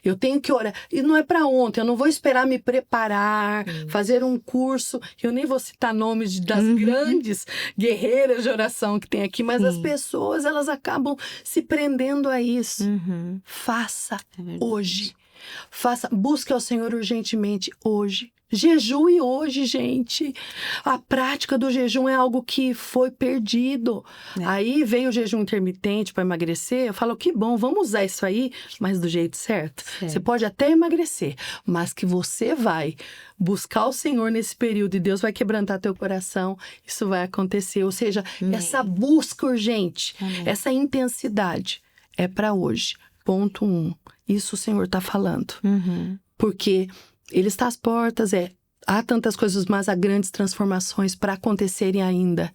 Eu tenho que orar. E não é para ontem, eu não vou esperar me preparar, fazer um curso. Eu nem vou citar nomes das grandes guerreiras de oração que tem aqui, mas as pessoas, elas acabam se prendendo a isso. Faça hoje. Busque ao Senhor urgentemente hoje. Jejue hoje, gente. A prática do jejum é algo que foi perdido. Aí veio o jejum intermitente para emagrecer. Eu falo, que bom, vamos usar isso aí, mas do jeito certo. Você pode até emagrecer, mas que você vai buscar o Senhor nesse período e Deus vai quebrantar teu coração, isso vai acontecer. Ou seja, essa busca urgente, essa intensidade é para hoje. Ponto 1. Isso o Senhor está falando. Porque Ele está às portas, há tantas coisas, mas há grandes transformações para acontecerem ainda.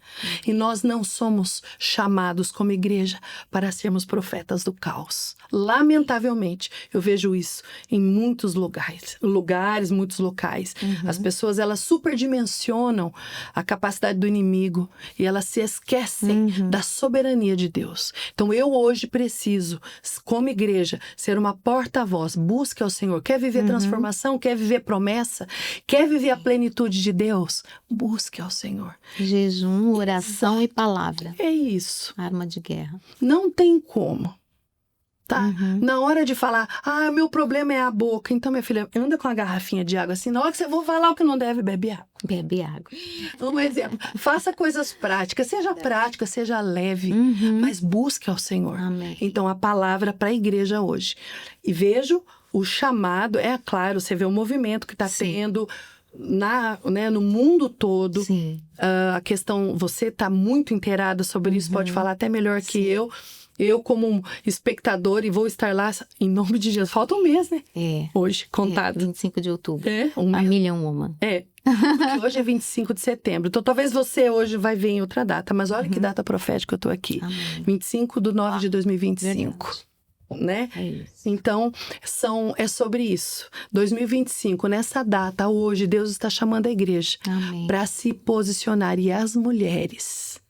E nós não somos chamados como igreja para sermos profetas do caos. Lamentavelmente, eu vejo isso em muitos lugares, muitos locais. As pessoas, elas superdimensionam a capacidade do inimigo e elas se esquecem da soberania de Deus. Então, eu hoje preciso, como igreja, ser uma porta-voz. Busque ao Senhor. Quer viver transformação? Quer viver promessa? Quer viver a plenitude de Deus? Busque ao Senhor. Jejum, oração e palavra. É isso. Arma de guerra. Não tem como. Tá? Na hora de falar, meu problema é a boca. Então, minha filha, anda com a garrafinha de água assim. Na hora que você for falar o que não deve, bebe água. Bebe água. Um exemplo. Faça coisas práticas. Seja prática, seja leve. Mas busque ao Senhor. Amém. Então, a palavra para a igreja hoje. E vejo o chamado. É claro, você vê o movimento que está tendo no mundo todo. Sim. A questão, você está muito inteirada sobre isso, pode falar até melhor que eu. Eu, como um espectador, e vou estar lá em nome de Jesus. Falta um mês, né? Hoje, contado. 25 de outubro. Um A mês. Million Woman. Porque hoje é 25 de setembro. Então, talvez você hoje vai ver em outra data. Mas olha que data profética eu tô aqui. Amém. 25 de 9 de 2025. Verdade. Né? É isso. Então, é sobre isso. 2025, nessa data, hoje, Deus está chamando a igreja Amém. para se posicionar. E as mulheres,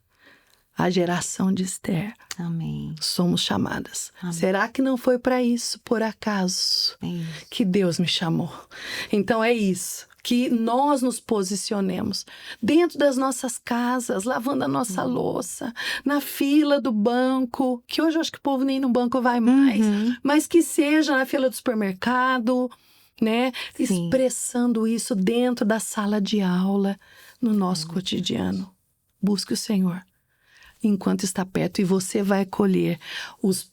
a geração de Esther, Amém. somos chamadas. Amém. Será que não foi para isso, por acaso, É isso. que Deus me chamou? Então, é isso. Que nós nos posicionemos dentro das nossas casas, lavando a nossa louça, na fila do banco, que hoje eu acho que o povo nem no banco vai mais, mas que seja na fila do supermercado, né? Sim. Expressando isso dentro da sala de aula, no nosso cotidiano. Busque o Senhor enquanto está perto e você vai colher os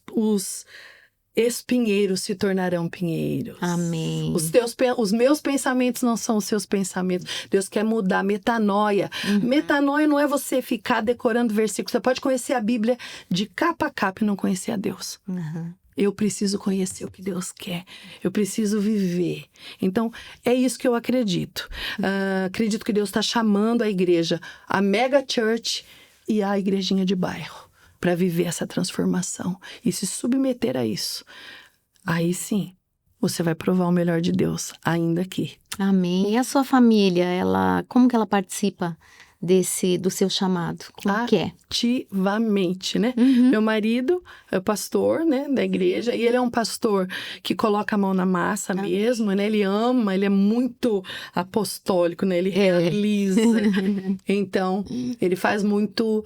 espinheiros se tornarão pinheiros. Amém. Os meus pensamentos não são os seus pensamentos. Deus quer mudar. Metanoia. Metanoia não é você ficar decorando versículos. Você pode conhecer a Bíblia de capa a capa e não conhecer a Deus. Eu preciso conhecer o que Deus quer. Eu preciso viver. Então, é isso que eu acredito. Acredito que Deus está chamando a igreja, a mega church e a igrejinha de bairro, para viver essa transformação e se submeter a isso. Aí sim, você vai provar o melhor de Deus, ainda aqui. Amém. E a sua família, como que ela participa do seu chamado? Como que é? Ativamente, né? Meu marido é pastor, né, da igreja, e ele é um pastor que coloca a mão na massa mesmo, né? Ele ama, ele é muito apostólico, né? Ele realiza. Então, ele faz muito...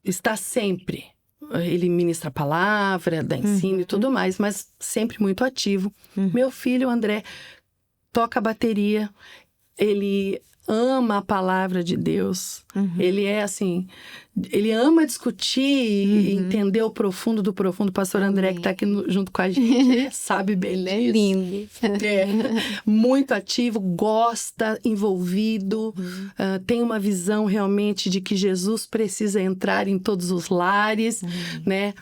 está sempre. Ele ministra a palavra, dá ensino e tudo mais, mas sempre muito ativo. Meu filho, André, toca a bateria, ele ama a palavra de Deus. Uhum. Ele é assim, ele ama discutir e entender o profundo do profundo. O pastor André, que está aqui junto com a gente, sabe bem Ele disso. é lindo. Muito ativo, gosta, envolvido, tem uma visão realmente de que Jesus precisa entrar em todos os lares, né?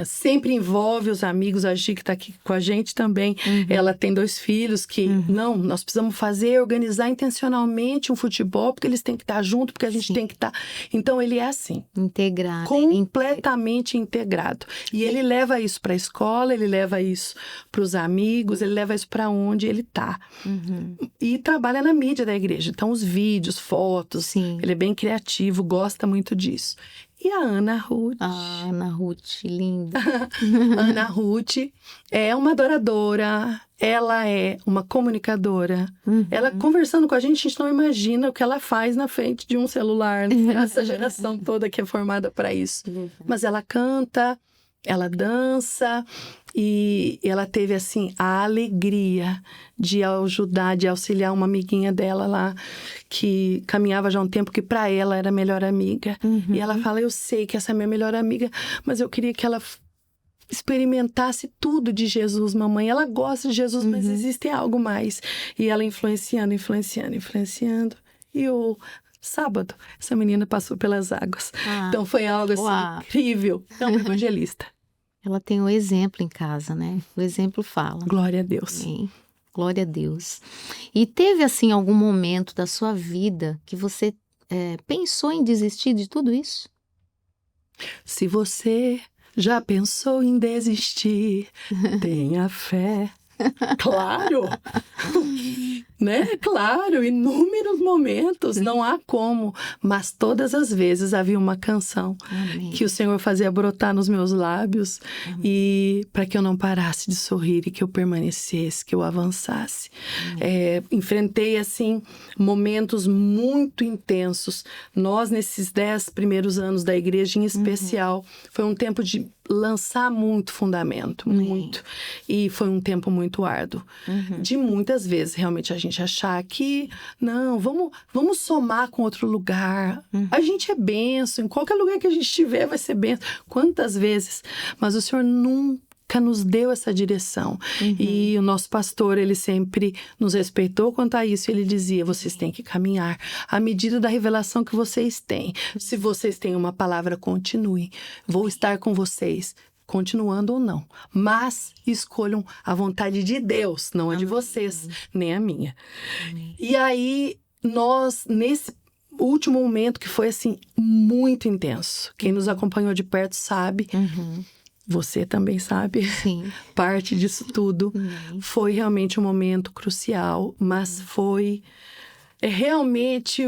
Sempre envolve os amigos. A Gi, que está aqui com a gente também, ela tem 2 filhos que, não, nós precisamos organizar intencionalmente um futebol, porque eles têm que estar junto, porque a gente tem que estar... Então, ele é assim, Integrado. completamente integrado. E ele leva isso para a escola, ele leva isso para os amigos, ele leva isso para onde ele está. E trabalha na mídia da igreja. Então, os vídeos, fotos, Sim. ele é bem criativo, gosta muito disso. E a Ana Ruth. Ah, Ana Ruth, linda. Ana Ruth é uma adoradora, ela é uma comunicadora. Ela conversando com a gente não imagina o que ela faz na frente de um celular, né? Essa geração toda que é formada para isso. Mas ela canta, ela dança e ela teve, assim, a alegria de ajudar, de auxiliar uma amiguinha dela lá, que caminhava já há um tempo, que para ela era a melhor amiga. E ela fala, eu sei que essa é minha melhor amiga, mas eu queria que ela experimentasse tudo de Jesus, mamãe. Ela gosta de Jesus, mas existe algo mais. E ela influenciando. E o sábado, essa menina passou pelas águas. Então foi algo assim, incrível. É uma evangelista. Ela tem o exemplo em casa, né? O exemplo fala. Glória a Deus. Amém. Glória a Deus. E teve, assim, algum momento da sua vida que você pensou em desistir de tudo isso? Se você já pensou em desistir, tenha fé. Claro! Né? Claro, inúmeros momentos, não há como. Mas todas as vezes havia uma canção que o Senhor fazia brotar nos meus lábios e para que eu não parasse de sorrir e que eu permanecesse, que eu avançasse. Enfrentei, assim, momentos muito intensos. Nós, nesses 10 primeiros anos da igreja em especial, foi um tempo de lançar muito fundamento, muito. E foi um tempo muito árduo. De muitas vezes, realmente, a gente achar que, não, vamos somar com outro lugar. A gente é bênção, em qualquer lugar que a gente estiver vai ser bênção. Quantas vezes? Mas o Senhor nunca nos deu essa direção. E o nosso pastor, ele sempre nos respeitou quanto a isso. Ele dizia, vocês têm que caminhar à medida da revelação que vocês têm. Se vocês têm uma palavra, continuem. Vou estar com vocês, continuando ou não. Mas escolham a vontade de Deus, não a de vocês, nem a minha. E aí, nós, nesse último momento que foi, assim, muito intenso. Quem nos acompanhou de perto sabe... Você também sabe, Sim. Parte disso tudo. Foi realmente um momento crucial, mas foi realmente,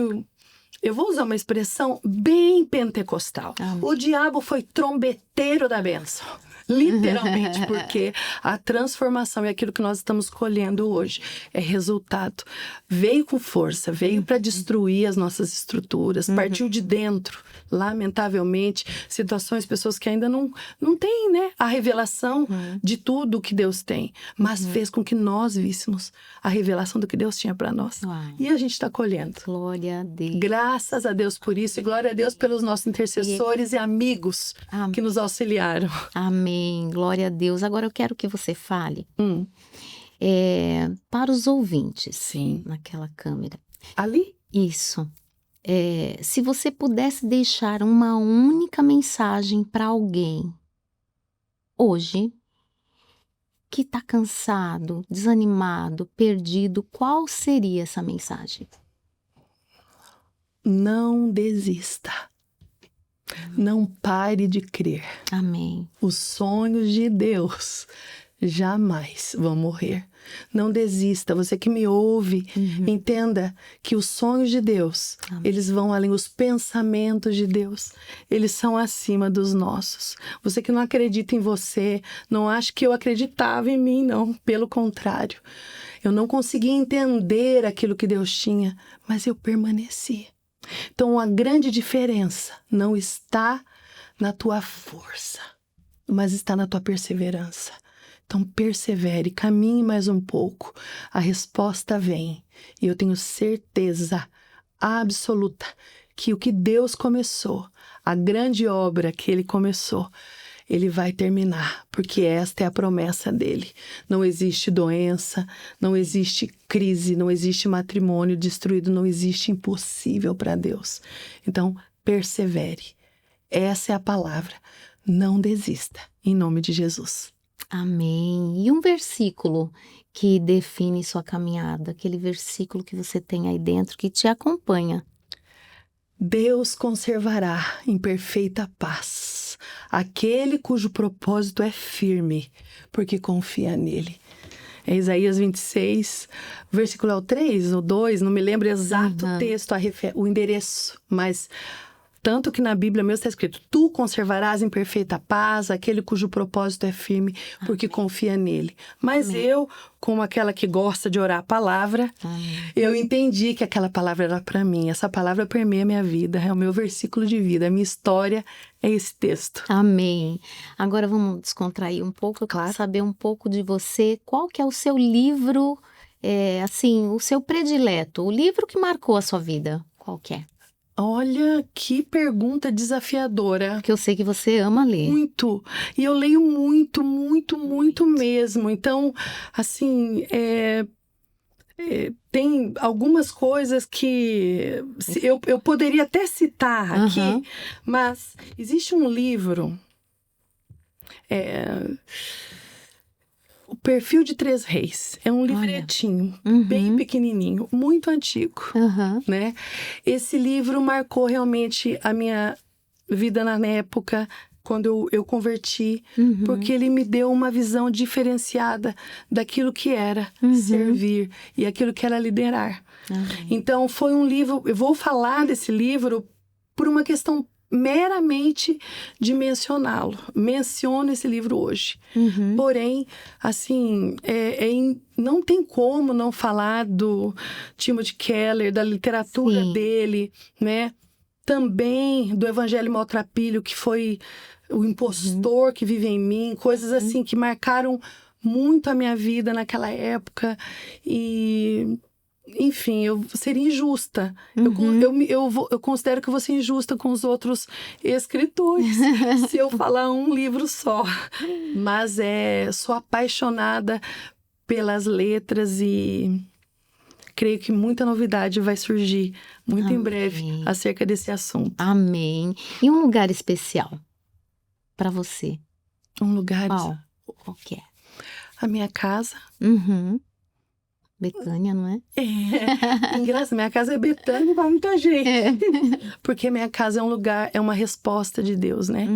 eu vou usar uma expressão bem pentecostal. O diabo foi trombeteiro da bênção. Literalmente, porque a transformação e aquilo que nós estamos colhendo hoje é resultado. Veio com força, veio para destruir as nossas estruturas, partiu de dentro. Lamentavelmente, situações, pessoas que ainda não têm, né, a revelação de tudo que Deus tem, mas fez com que nós víssemos a revelação do que Deus tinha para nós. E a gente está colhendo. Glória a Deus. Graças a Deus por isso e glória a Deus pelos nossos intercessores e amigos que nos auxiliaram. Amém. Glória a Deus. Agora eu quero que você fale para os ouvintes. Sim. Naquela câmera. Ali? Isso. Se você pudesse deixar uma única mensagem para alguém hoje que está cansado, desanimado, perdido, qual seria essa mensagem? Não desista. Não pare de crer. Amém. Os sonhos de Deus jamais vão morrer. Não desista. Você que me ouve, entenda que os sonhos de Deus, eles vão além. Os pensamentos de Deus, eles são acima dos nossos. Você que não acredita em você, não acha que eu acreditava em mim, não. Pelo contrário. Eu não conseguia entender aquilo que Deus tinha, mas eu permaneci. Então, a grande diferença não está na tua força, mas está na tua perseverança. Então, persevere, caminhe mais um pouco. A resposta vem. E eu tenho certeza absoluta que o que Deus começou, a grande obra que Ele começou, Ele vai terminar, porque esta é a promessa dele. Não existe doença, não existe crise, não existe matrimônio destruído, não existe impossível para Deus. Então, persevere. Essa é a palavra. Não desista, em nome de Jesus. Amém. E um versículo que define sua caminhada, aquele versículo que você tem aí dentro que te acompanha. Deus conservará em perfeita paz aquele cujo propósito é firme, porque confia nele. É Isaías 26, versículo é o 3 ou 2, não me lembro exato o texto, o endereço, mas tanto que na Bíblia mesmo está escrito: tu conservarás em perfeita paz aquele cujo propósito é firme, porque confia nele. Mas eu, como aquela que gosta de orar a palavra, eu entendi que aquela palavra era para mim. Essa palavra permeia a minha vida, é o meu versículo de vida, a minha história é esse texto. Amém. Agora vamos descontrair um pouco, eu quero saber um pouco de você. Qual que é o seu livro, assim, o seu predileto, o livro que marcou a sua vida? Qual que é? Olha, que pergunta desafiadora. Porque eu sei que você ama ler. Muito. E eu leio muito, muito, muito mesmo. Então, assim, tem algumas coisas que eu poderia até citar aqui, mas existe um livro, O Perfil de Três Reis. É um livretinho bem pequenininho, muito antigo, né? Esse livro marcou realmente a minha vida na época, quando eu converti, porque ele me deu uma visão diferenciada daquilo que era servir e aquilo que era liderar. Então, foi um livro... Eu vou falar desse livro por uma questão meramente de mencioná-lo. Menciono esse livro hoje. Porém, assim, não tem como não falar do Timothy Keller, da literatura dele, né? Também do Evangelho Maltrapilho, que foi o impostor que vive em mim, coisas assim que marcaram muito a minha vida naquela época. E, enfim, eu seria injusta. Eu considero que eu vou ser injusta com os outros escritores se eu falar um livro só. Mas sou apaixonada pelas letras e creio que muita novidade vai surgir muito em breve acerca desse assunto. Amém. E um lugar especial para você? Um lugar... Qual que é? A minha casa. Betânia, não é? Engraçado, minha casa é Betânia para muita gente. Porque minha casa é um lugar, é uma resposta de Deus, né?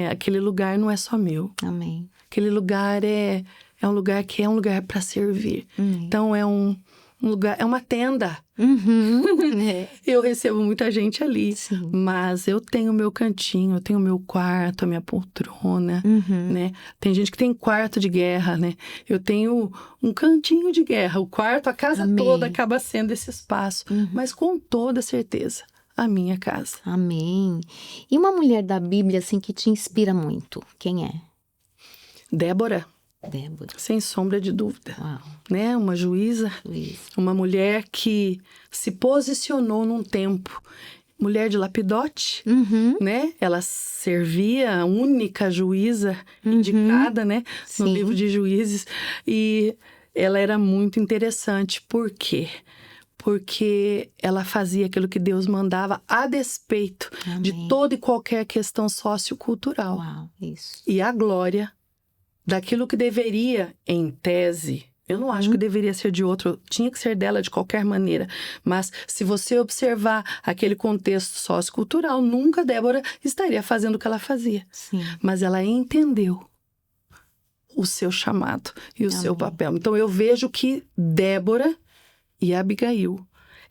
Aquele lugar não é só meu. Amém. Aquele lugar é um lugar que é um lugar para servir. Então é um lugar, é uma tenda. Eu recebo muita gente ali, mas eu tenho meu cantinho, eu tenho meu quarto, a minha poltrona, né? Tem gente que tem quarto de guerra, né? Eu tenho um cantinho de guerra, o quarto, a casa toda acaba sendo esse espaço, mas com toda certeza, a minha casa. Amém. E uma mulher da Bíblia, assim, que te inspira muito, quem é? Débora. Sem sombra de dúvida. Né? Uma juíza, uma mulher que se posicionou num tempo. Mulher de Lapidote, né? Ela servia, a única juíza indicada, né? No livro de Juízes. E ela era muito interessante. Por quê? Porque ela fazia aquilo que Deus mandava a despeito de toda e qualquer questão sociocultural. E a glória daquilo que deveria, em tese, eu não acho que deveria ser de outro, tinha que ser dela de qualquer maneira. Mas se você observar aquele contexto sociocultural, nunca Débora estaria fazendo o que ela fazia. Mas ela entendeu o seu chamado e o seu papel. Então eu vejo que Débora e Abigail,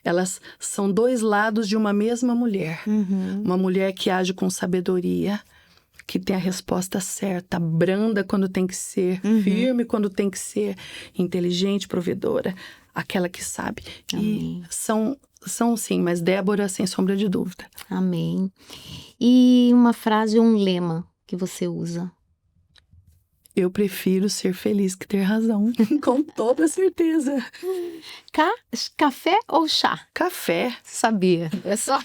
elas são dois lados de uma mesma mulher. Uma mulher que age com sabedoria, que tem a resposta certa, branda quando tem que ser, firme quando tem que ser, inteligente, provedora, aquela que sabe. E são sim, mas Débora, sem sombra de dúvida. Amém. E uma frase ou um lema que você usa? eu prefiro ser feliz que ter razão, com toda certeza. Café ou chá? Café. Sabia. É só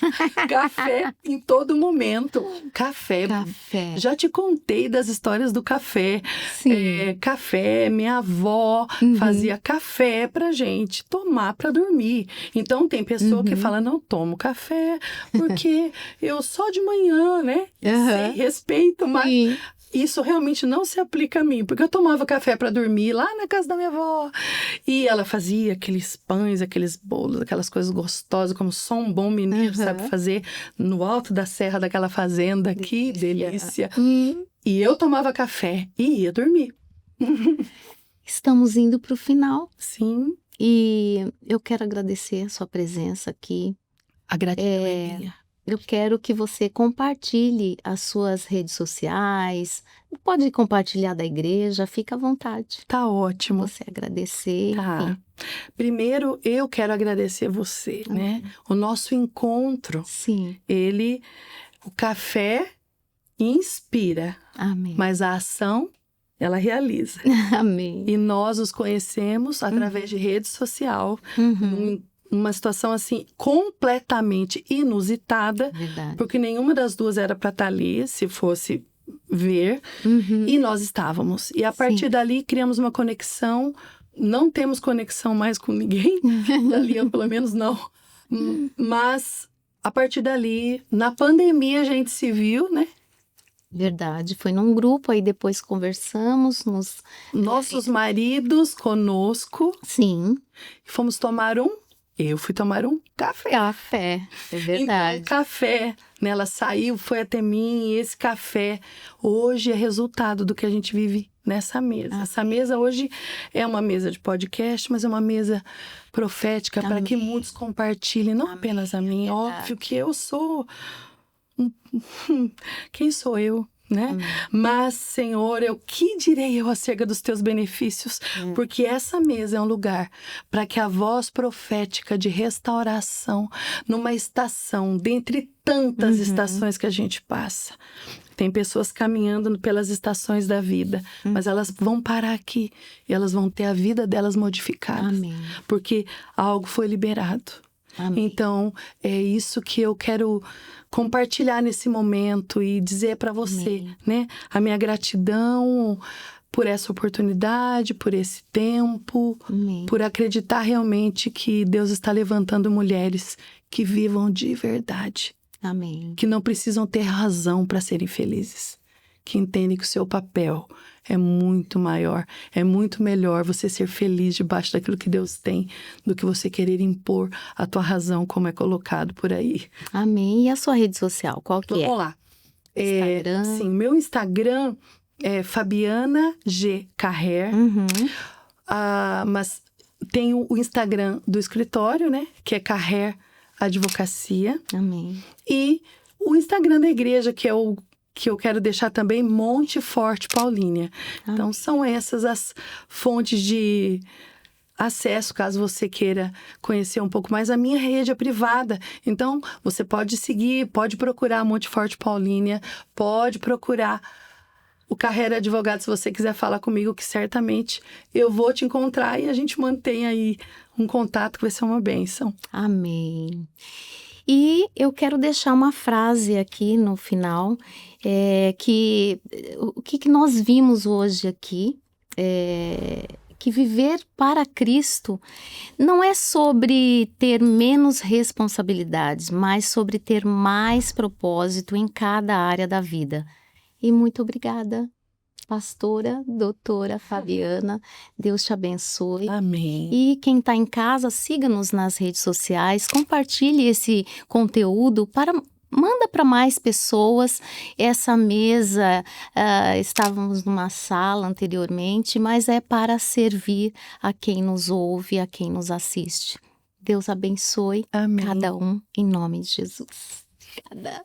Café em todo momento. Café. café. Já te contei das histórias do café. Sim. Café, minha avó fazia café pra gente tomar pra dormir. Então tem pessoa que fala, não tomo café porque eu só de manhã, né? Sem respeito, mas Sim. isso realmente não se aplica a mim, porque eu tomava café para dormir lá na casa da minha avó. E ela fazia aqueles pães, aqueles bolos, aquelas coisas gostosas, como só um bom mineiro sabe fazer, no alto da serra daquela fazenda. Que delícia! E eu tomava café e ia dormir. Estamos indo para o final Sim, e eu quero agradecer a sua presença aqui. a gratidão é minha. Eu quero que você compartilhe as suas redes sociais. Pode compartilhar da igreja, fica à vontade. Tá ótimo. Você agradecer, Tá. enfim. Primeiro, eu quero agradecer você, né? O nosso encontro, Sim, o café inspira, amém. mas a ação, ela realiza. Amém. E nós os conhecemos através de rede social, numa situação assim completamente inusitada, Verdade. porque nenhuma das duas era para estar ali, se fosse ver, e nós estávamos. E a partir dali criamos uma conexão. Não temos conexão mais com ninguém, dali eu pelo menos não. Mas a partir dali, na pandemia a gente se viu, né? Verdade. Foi num grupo, aí depois conversamos, Nossos maridos conosco, Sim, fomos tomar eu fui tomar um café. café. É verdade. Então, café, né? Ela saiu, foi até mim, e esse café hoje é resultado do que a gente vive nessa mesa. Essa mesa hoje é uma mesa de podcast, mas é uma mesa profética para que muitos compartilhem, não apenas a mim. Óbvio que eu sou... Quem sou eu? Né? Mas, Senhor, que direi eu acerca dos teus benefícios? Porque essa mesa é um lugar para que a voz profética de restauração, numa estação, dentre tantas estações que a gente passa. Tem pessoas caminhando pelas estações da vida, mas elas vão parar aqui e elas vão ter a vida delas modificada. Amém. Porque algo foi liberado. Amém. Então, é isso que eu quero compartilhar nesse momento e dizer para você, né? A minha gratidão por essa oportunidade, por esse tempo, por acreditar realmente que Deus está levantando mulheres que vivam de verdade. Amém. Que não precisam ter razão para serem felizes. Que entendem que o seu papel é muito maior, é muito melhor você ser feliz debaixo daquilo que Deus tem do que você querer impor a tua razão, como é colocado por aí. Amém. E a sua rede social, qual que é? Vamos lá. Instagram? Sim, meu Instagram é Fabiana G. Carrer, mas tem o Instagram do escritório, né? Que é Carrer Advocacia. Amém. E o Instagram da igreja, que é o que eu quero deixar também, Monte Forte Paulínia. Então, são essas as fontes de acesso, caso você queira conhecer um pouco mais. A minha rede é privada, então você pode seguir, pode procurar Monte Forte Paulínia, pode procurar o Carreira Advogado, se você quiser falar comigo, que certamente eu vou te encontrar e a gente mantém aí um contato que vai ser uma bênção. Amém. E eu quero deixar uma frase aqui no final, o que nós vimos hoje aqui, que viver para Cristo não é sobre ter menos responsabilidades, mas sobre ter mais propósito em cada área da vida. E muito obrigada, pastora, doutora Fabiana. Deus te abençoe. Amém. E quem está em casa, siga-nos nas redes sociais, compartilhe esse conteúdo manda para mais pessoas. Essa mesa, estávamos numa sala anteriormente, mas é para servir a quem nos ouve, a quem nos assiste. Deus abençoe Amém. cada um, em nome de Jesus. Obrigada.